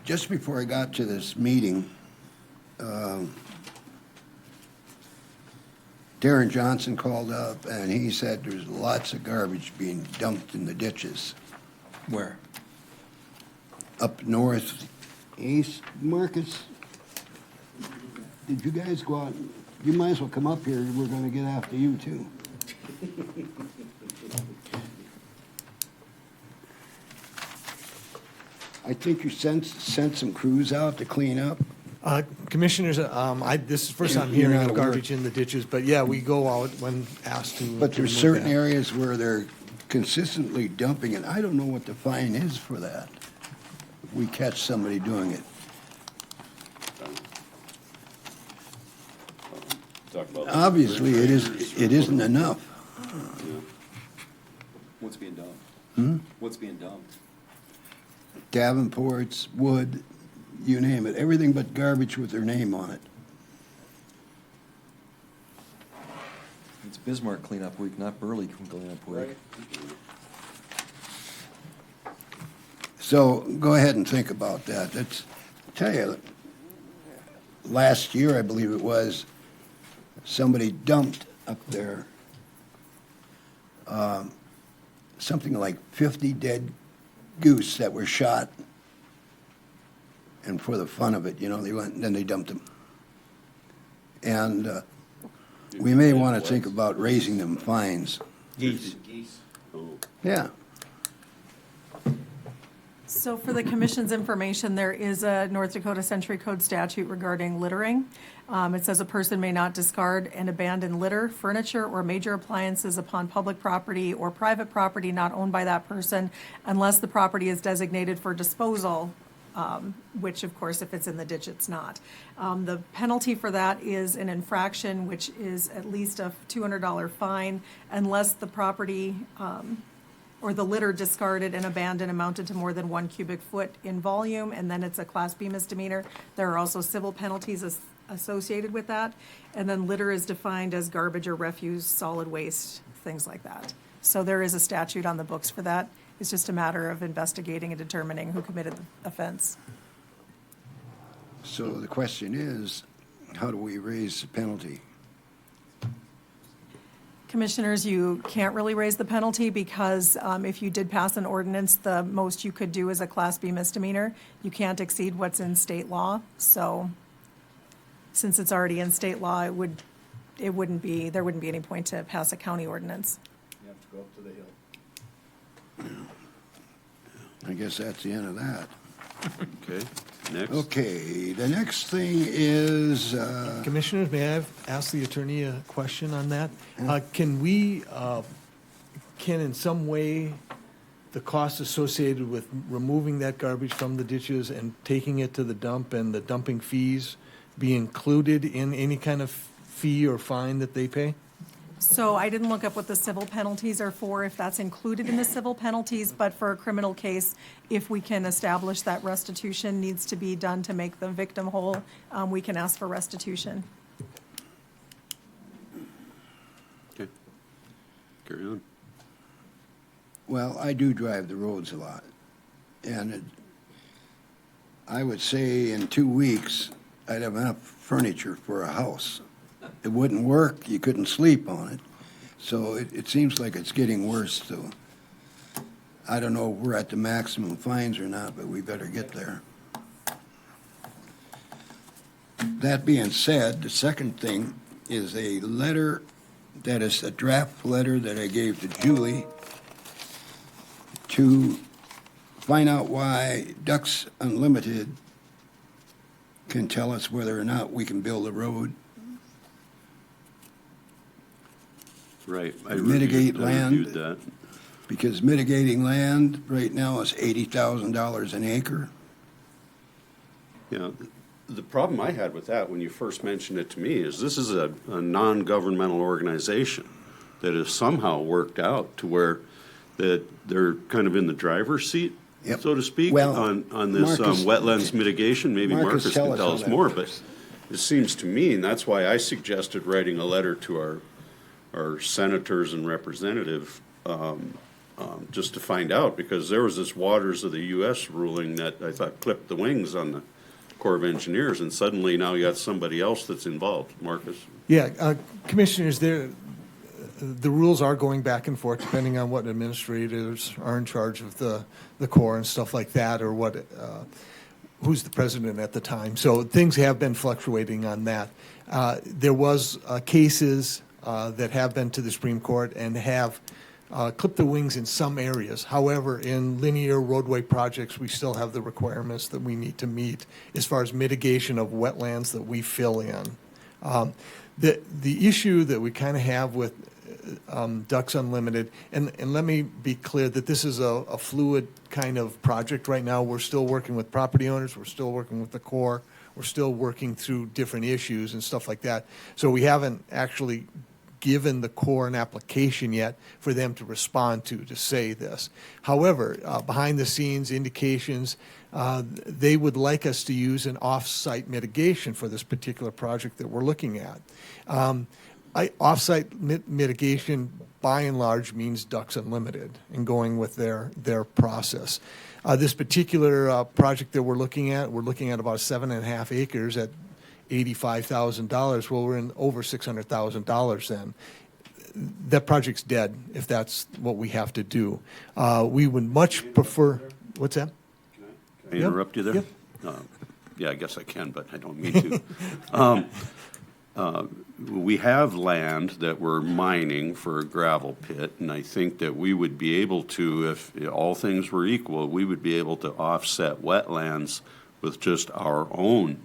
just before I got to this meeting, Darren Johnson called up, and he said there's lots of garbage being dumped in the ditches Where? up north, east. Marcus, did you guys go out? You might as well come up here. We're going to get after you, too. I think you sent some crews out to clean up. Commissioners, this is the first time You're hearing not of aware. garbage in the ditches, but yeah, we go out when asked to. But to there's remove certain that. areas where they're consistently dumping it. I don't know what the fine is for that. If we catch somebody doing it. Talk about Obviously, it isn't enough. What's being dumped? What's being dumped? Davenports, wood, you name it. Everything but garbage with their name on it. It's Bismarck cleanup week, not Burleigh cleanup week. So go ahead and think about that. That's, I tell you, last year, I believe it was, somebody dumped up there something like 50 dead goose that were shot. And for the fun of it, you know, they went and then they dumped them. And we may want to think about raising them fines. geese. Yeah. So for the commission's information, there is a North Dakota Century Code statute regarding littering. It says a person may not discard and abandon litter, furniture, or major appliances upon public property or private property not owned by that person unless the property is designated for disposal, which of course, if it's in the ditch, it's not. The penalty for that is an infraction, which is at least a $200 fine unless the property or the litter discarded and abandoned amounted to more than 1 cubic foot in volume, and then it's a Class B misdemeanor. There are also civil penalties associated with that. And then litter is defined as garbage or refuse, solid waste, things like that. So there is a statute on the books for that. It's just a matter of investigating and determining who committed the offense. So the question is, how do we raise the penalty? Commissioners, you can't really raise the penalty because if you did pass an ordinance, the most you could do is a Class B misdemeanor. You can't exceed what's in state law. So since it's already in state law, there wouldn't be any point to pass a county ordinance. You have to go up to the hill. I guess that's the end of that. Okay, next. Okay, the next thing is, Commissioners, may I ask the attorney a question on that? Can in some way, the cost associated with removing that garbage from the ditches and taking it to the dump and the dumping fees be included in any kind of fee or fine that they pay? So I didn't look up what the civil penalties are for, if that's included in the civil penalties, but for a criminal case, if we can establish that restitution needs to be done to make the victim whole, we can ask for restitution. Okay, carry on. well, I do drive the roads a lot. And I would say in 2 weeks, I'd have enough furniture for a house. It wouldn't work, you couldn't sleep on it. So it seems like it's getting worse, so I don't know if we're at the maximum fines or not, but we better get there. That being said, the second thing is a letter that is a draft letter that I gave to Julie to find out why Ducks Unlimited can tell us whether or not we can build a road. Right. I Mitigate reviewed land. that. Because mitigating land right now is $80,000 an acre. Yeah, the problem I had with that when you first mentioned it to me is this is a non-governmental organization that has somehow worked out to where that they're kind of in the driver's seat, Yep. so to speak, Well, on this Marcus- wetlands mitigation. Maybe Marcus, Marcus tell can us tell how us that more, works. but it seems to me, and that's why I suggested writing a letter to our senators and representative, just to find out, because there was this Waters of the U.S. ruling that I thought clipped the wings on Corps of Engineers, and suddenly now you got somebody else that's involved. Marcus? Yeah, Commissioners, the rules are going back and forth depending on what administrators are in charge of the Corps and stuff like that, or what, who's the president at the time. So things have been fluctuating on that. There was cases that have been to the Supreme Court and have clipped the wings in some areas. However, in linear roadway projects, we still have the requirements that we need to meet as far as mitigation of wetlands that we fill in. The issue that we kind of have with Ducks Unlimited, and let me be clear that this is a fluid kind of project right now. We're still working with property owners. We're still working with the Corps. We're still working through different issues and stuff like that. So we haven't actually given the Corps an application yet for them to respond to say this. However, behind the scenes indications, they would like us to use an off-site mitigation for this particular project that we're looking at. Off-site mitigation, by and large, means Ducks Unlimited and going with their process. This particular project that we're looking at about 7.5 acres at $85,000. Well, we're in over $600,000 then. That project's dead if that's what we have to do. We would much prefer, what's that? Can I interrupt you there? Yep. Yeah, I guess I can, but I don't mean to. We have land that we're mining for a gravel pit, and I think that we would be able to, if all things were equal, we would be able to offset wetlands with just our own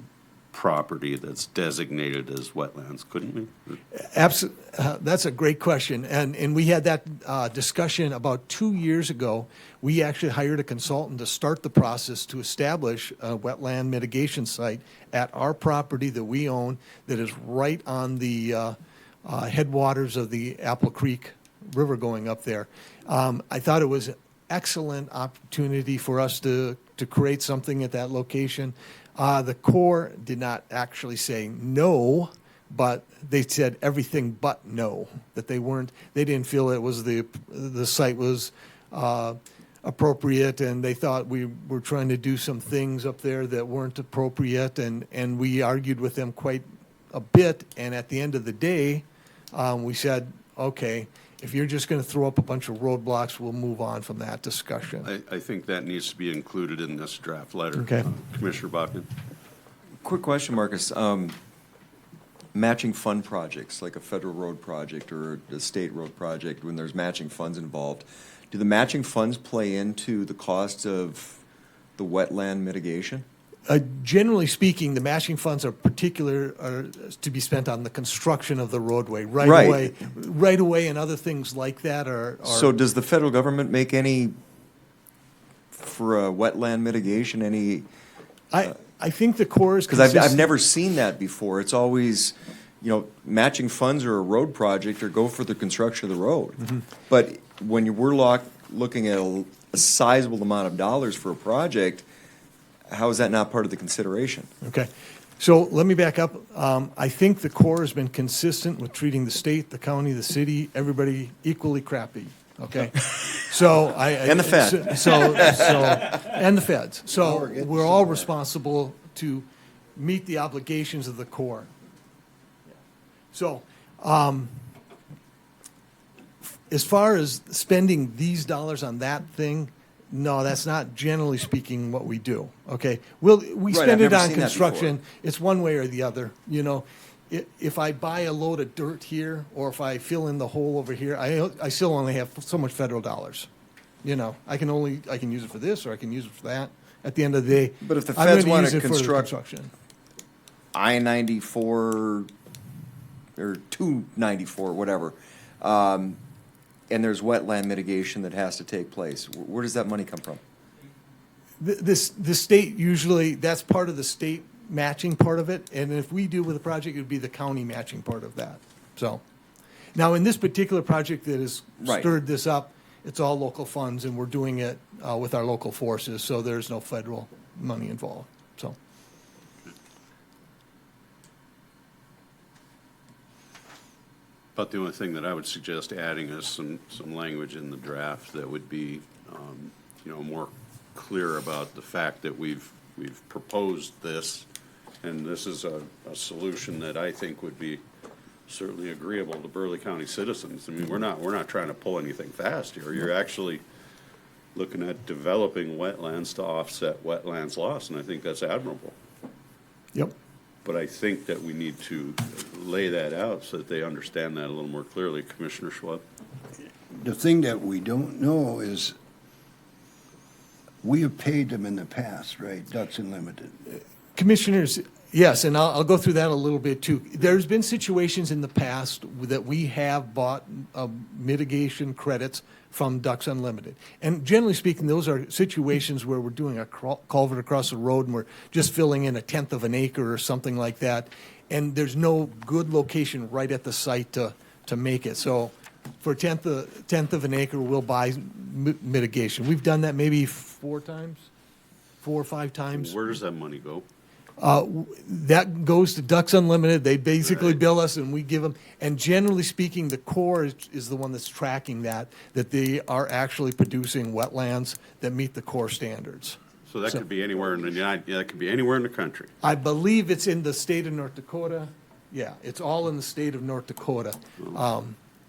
property that's designated as wetlands, couldn't we? Absolutely. That's a great question. And we had that discussion about 2 years ago. We actually hired a consultant to start the process to establish a wetland mitigation site at our property that we own that is right on the headwaters of the Apple Creek River going up there. I thought it was an excellent opportunity for us to create something at that location. The Corps did not actually say no, but they said everything but no, that they didn't feel it was the site was appropriate, and they thought we were trying to do some things up there that weren't appropriate, and we argued with them quite a bit, and at the end of the day, we said, okay, if you're just going to throw up a bunch of roadblocks, we'll move on from that discussion. I think that needs to be included in this draft letter. Okay. Commissioner Bakken? Quick question, Marcus. Matching fund projects, like a federal road project or a state road project, when there's matching funds involved, do the matching funds play into the cost of the wetland mitigation? Generally speaking, the matching funds are to be spent on the construction of the roadway, right away, and other things like that are. So does the federal government make any, for wetland mitigation, any? I think the Corps is because I've never seen that before. It's always, matching funds or a road project or go for the construction of the road. Mm-hmm. But when we're looking at a sizable amount of dollars for a project, how is that not part of the consideration? Okay. So let me back up. I think the Corps has been consistent with treating the state, the county, the city, everybody equally crappy. Okay. So and the Fed. And the feds. So we're all responsible to meet the obligations of the Corps. So as far as spending these dollars on that thing, no, that's not generally speaking what we do. Okay, we spend it on construction. It's one way or the other. If I buy a load of dirt here, or if I fill in the hole over here, I still only have so much federal dollars. I can use it for this, or I can use it for that. At the end of the day, but if the I'm feds gonna want use to it for the construct construction. I-94 or 294, whatever, and there's wetland mitigation that has to take place, where does that money come from? The state usually, that's part of the state matching part of it, and if we do with a project, it would be the county matching part of that. So, now in this particular project that has stirred this up, it's all local funds, and we're doing it with our local forces, so there's no federal money involved. So, But the only thing that I would suggest adding is some language in the draft that would be, more clear about the fact that we've we've proposed this, and this is a solution that I think would be certainly agreeable to Burleigh County citizens. I mean, we're not trying to pull anything fast here. You're actually looking at developing wetlands to offset wetlands loss, and I think that's admirable. Yep. But I think that we need to lay that out so that they understand that a little more clearly. Commissioner Schwab? The thing that we don't know is, we have paid them in the past, right? Ducks Unlimited. Commissioners, yes, and I'll go through that a little bit too. There's been situations in the past that we have bought mitigation credits from Ducks Unlimited. And generally speaking, those are situations where we're doing a culvert across the road and we're just filling in 1/10 of an acre or something like that. And there's no good location right at the site to make it. So for a tenth of an acre, we'll buy mitigation. We've done that maybe 4 or 5 times. Where does that money go? That goes to Ducks Unlimited. They basically bill us and we give them, and generally speaking, the Corps is the one that's tracking that they are actually producing wetlands that meet the Corps standards. So that could be anywhere in the that could be anywhere in the country. I believe it's in the state of North Dakota. Yeah, it's all in the state of North Dakota.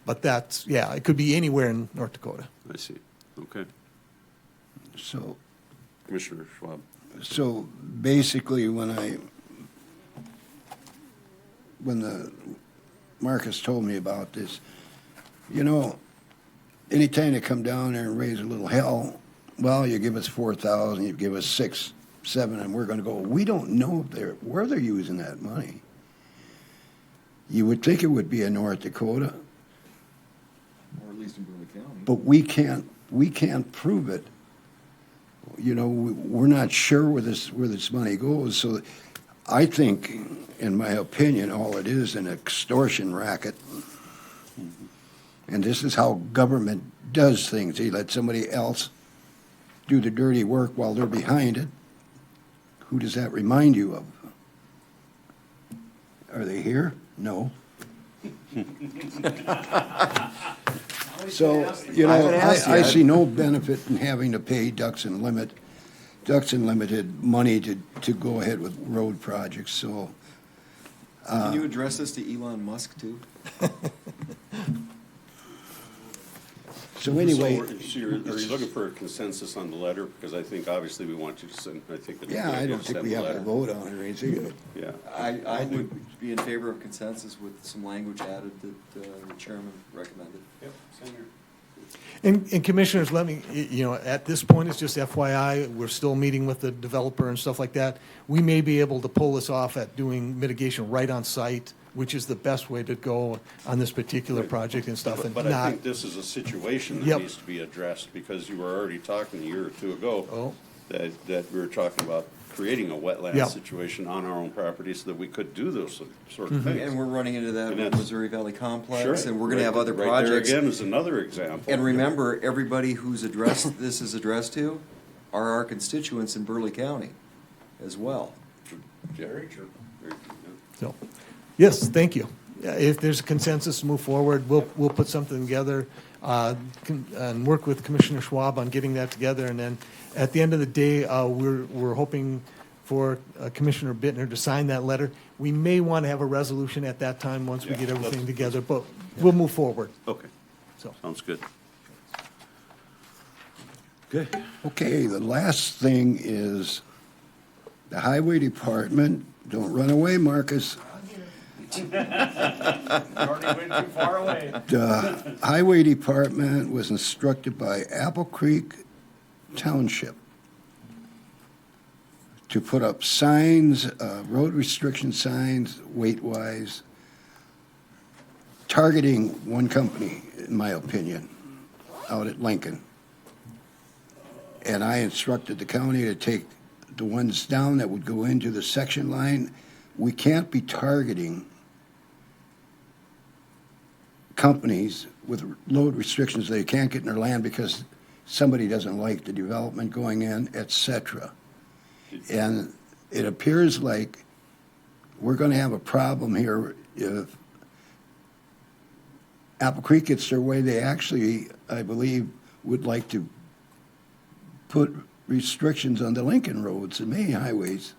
But that's, yeah, it could be anywhere in North Dakota. I see. Okay. So, Commissioner Schwab? so basically, when Marcus told me about this, you know, anytime they come down there and raise a little hell, well, you give us 4,000, you give us 6, 7, and we're going to go. We don't know where they're using that money. You would think it would be in North Dakota, Or at least in Burleigh County. but we can't prove it. You know, we're not sure where this money goes. So, I think, in my opinion, all it is an extortion racket. And this is how government does things. They let somebody else do the dirty work while they're behind it. Who does that remind you of? Are they here? No. So, you know, I see no benefit in having to pay Ducks Unlimited money to go ahead with road projects, so. Can you address this to Elon Musk too? So anyway. So are you looking for a consensus on the letter? Because I think obviously we want you to send, I think. Yeah, I don't think we have to vote on it or anything. Yeah. I would be in favor of consensus with some language added that the chairman recommended. Yep, same here. And commissioners, let me, you know, at this point, it's just FYI, we're still meeting with the developer and stuff like that. We may be able to pull this off at doing mitigation right on site, which is the best way to go on this particular project and stuff. And But I not, think this is a situation that Yep. needs to be addressed, because you were already talking a year or two ago Oh. that we were talking about creating a wetland Yep. situation on our own property so that we could do those sort of things. And we're running into that And with that's- Missouri Valley Complex, Sure. and we're gonna have other Right projects. there again is another example. And remember, everybody who's addressed, this is addressed to, are our constituents in Burleigh County as well. Jerry, sure. so, yes, thank you. If there's a consensus to move forward, we'll put something together and work with Commissioner Schwab on getting that together. And then at the end of the day, we're hoping for Commissioner Bittner to sign that letter. We may want to have a resolution at that time once we Yeah, get everything let's- together, but we'll move forward. Okay, So, sounds good. Okay, the last thing is the Highway Department, don't run away, Marcus. Already went too far away. The Highway Department was instructed by Apple Creek Township to put up signs, road restriction signs, weight-wise, targeting one company, in my opinion, out at Lincoln. And I instructed the county to take the ones down that would go into the section line. We can't be targeting companies with load restrictions they can't get in their land because somebody doesn't like the development going in, et cetera. And it appears like we're going to have a problem here if Apple Creek gets their way. They actually, I believe, would like to put restrictions on the Lincoln roads and main highways.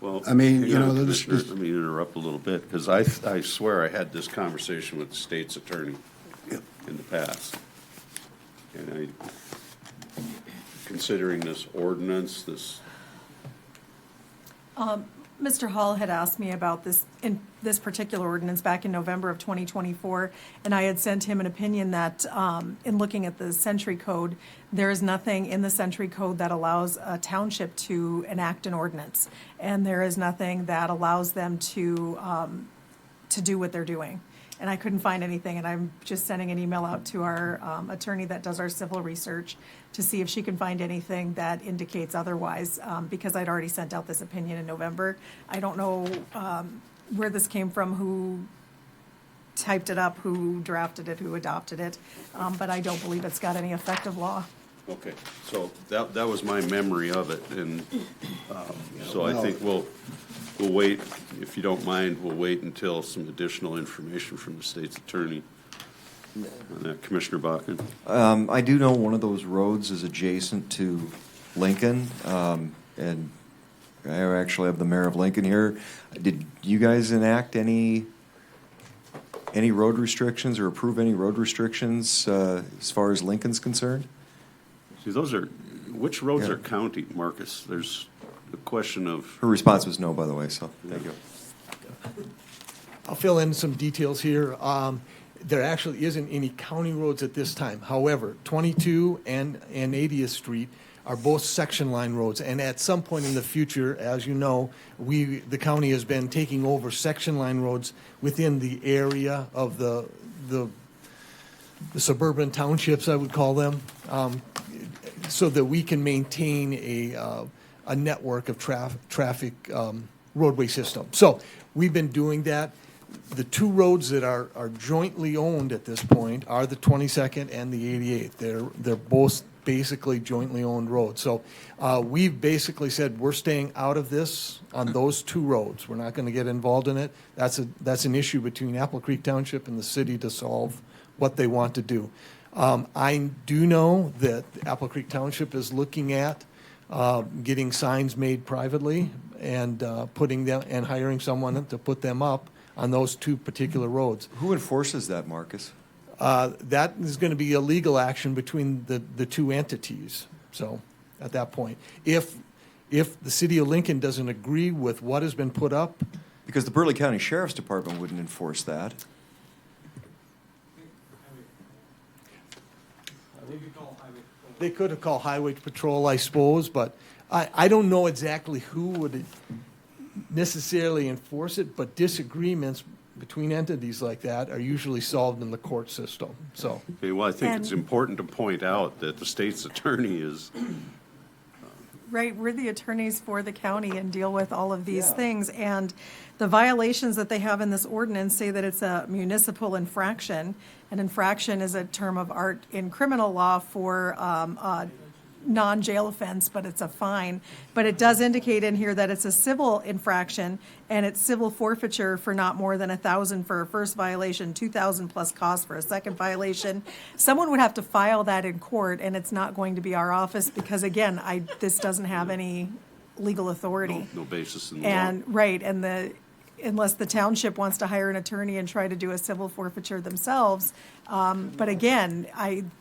Well, I mean, hang you know, on, this- Commissioner, this- let me interrupt a little bit, because I swear I had this conversation with the state's attorney in the past. And considering this ordinance, Mr. Hall had asked me about this particular ordinance back in November of 2024, and I had sent him an opinion that, in looking at the Century Code, there is nothing in the Century Code that allows a township to enact an ordinance, and there is nothing that allows them to do what they're doing. And I couldn't find anything, and I'm just sending an email out to our attorney that does our civil research to see if she can find anything that indicates otherwise, because I'd already sent out this opinion in November. I don't know where this came from, who typed it up, who drafted it, who adopted it, but I don't believe it's got any effective law. okay, so that was my memory of it, and so I think we'll wait, if you don't mind, we'll wait until some additional information from the state's attorney. On that, Commissioner Bakken? I do know one of those roads is adjacent to Lincoln, and I actually have the mayor of Lincoln here. Did you guys enact any road restrictions or approve any road restrictions as far as Lincoln's concerned? See, which roads Yeah. are county, Marcus? There's a question of, Her response was no, by the way, so thank you. I'll fill in some details here. There actually isn't any county roads at this time. However, 22 and 80th Street are both section line roads, and at some point in the future, as you know, the county has been taking over section line roads within the area of the suburban townships, I would call them, so that we can maintain a network of traffic roadway system. So we've been doing that. The two roads that are jointly owned at this point are the 22nd and the 88th. They're both basically jointly owned roads. So we've basically said we're staying out of this on those two roads. We're not going to get involved in it. That's an issue between Apple Creek Township and the city to solve what they want to do. I do know that Apple Creek Township is looking at getting signs made privately and putting them and hiring someone to put them up on those two particular roads. Who enforces that, Marcus? That is going to be a legal action between the two entities. So at that point, if the city of Lincoln doesn't agree with what has been put up, Because the Burleigh County Sheriff's Department wouldn't enforce that. they could have called Highway Patrol, I suppose, but I don't know exactly who would necessarily enforce it, but disagreements between entities like that are usually solved in the court system, so. okay, well, I think it's And- important to point out that the state's attorney is, Right, we're the attorneys for the county and deal with all of these things. And the violations that they have in this ordinance say that it's a municipal infraction. An infraction is a term of art in criminal law for a non-jail offense, but it's a fine. But it does indicate in here that it's a civil infraction, and it's civil forfeiture for not more than $1,000 for a first violation, $2,000 plus cost for a second violation. Someone would have to file that in court, and it's not going to be our office because, again, this doesn't have any legal authority. no basis in the law. And, right, and unless the township wants to hire an attorney and try to do a civil forfeiture themselves. But again,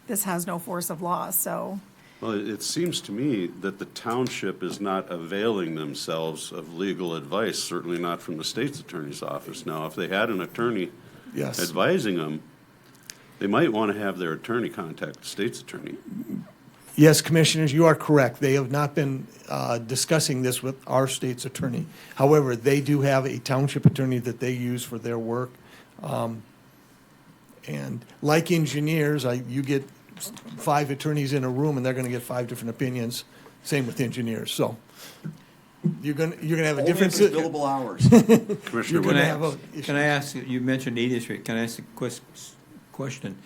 this has no force of law, so. Well, it seems to me that the township is not availing themselves of legal advice, certainly not from the state's attorney's office. Now, if they had an attorney Yes. advising them, they might want to have their attorney contact the state's attorney. Yes, Commissioners, you are correct. They have not been discussing this with our state's attorney. However, they do have a township attorney that they use for their work. And like engineers, you get 5 attorneys in a room, and they're going to get 5 different opinions. Same with engineers. So you're going to have a different. billable hours. Commissioner You're gonna Wood, have a Can I ask, you mentioned 80th Street, can I ask a question?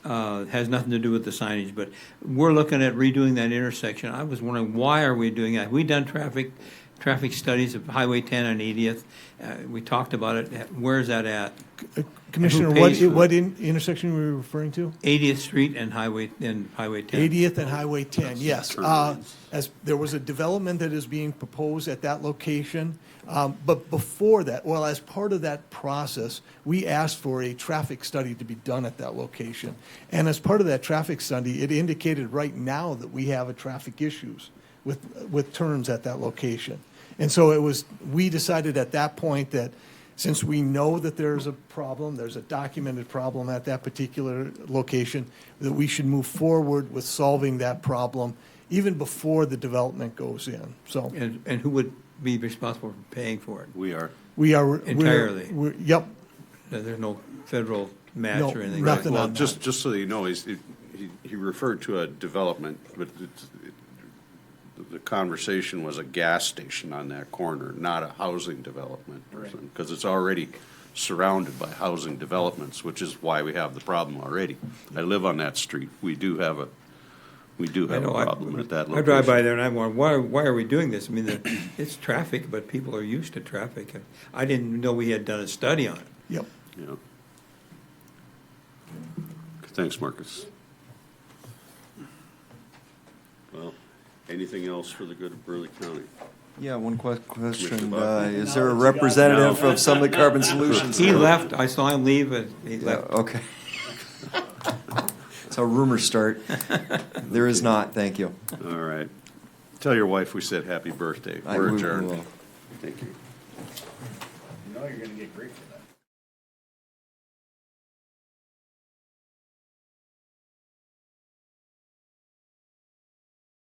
Has nothing to do with the signage, but we're looking at redoing that intersection. I was wondering, why are we doing that? We done traffic traffic studies of Highway 10 and 80th. We talked about it. Where's that at? Commissioner, Who pays for what intersection were you referring to? 80th Street and Highway 10. 80th and Highway 10, yes. turn lanes. As there was a development that is being proposed at that location. But before that, well, as part of that process, we asked for a traffic study to be done at that location. And as part of that traffic study, it indicated right now that we have a traffic issues with turns at that location. And so we decided at that point that since we know that there's a problem, there's a documented problem at that particular location, that we should move forward with solving that problem even before the development goes in. So And who would be responsible for paying for it? We are. we're- Entirely. Yep. There's no federal match No, or anything? nothing Well, on that. just so you know, he referred to a development, but the conversation was a gas station on that corner, not a housing development. Because it's already surrounded by housing developments, which is why we have the problem already. I live on that street. We do have a problem at that location. I drive by there and I wonder, why are we doing this? I mean, it's traffic, but people are used to traffic. And I didn't know we had done a study on it. Yep. Yeah. Thanks, Marcus. Well, anything else for the good of Burleigh County? Yeah, one question. Commissioner Buckman? Is there a representative of Summit Carbon Solutions? He left, I saw him leave and he Yeah, left. okay. That's how rumors start. There is not, thank you. All right. Tell your wife we said happy birthday. I We're will- adjourned. will. Thank you. You know you're gonna get grief for that.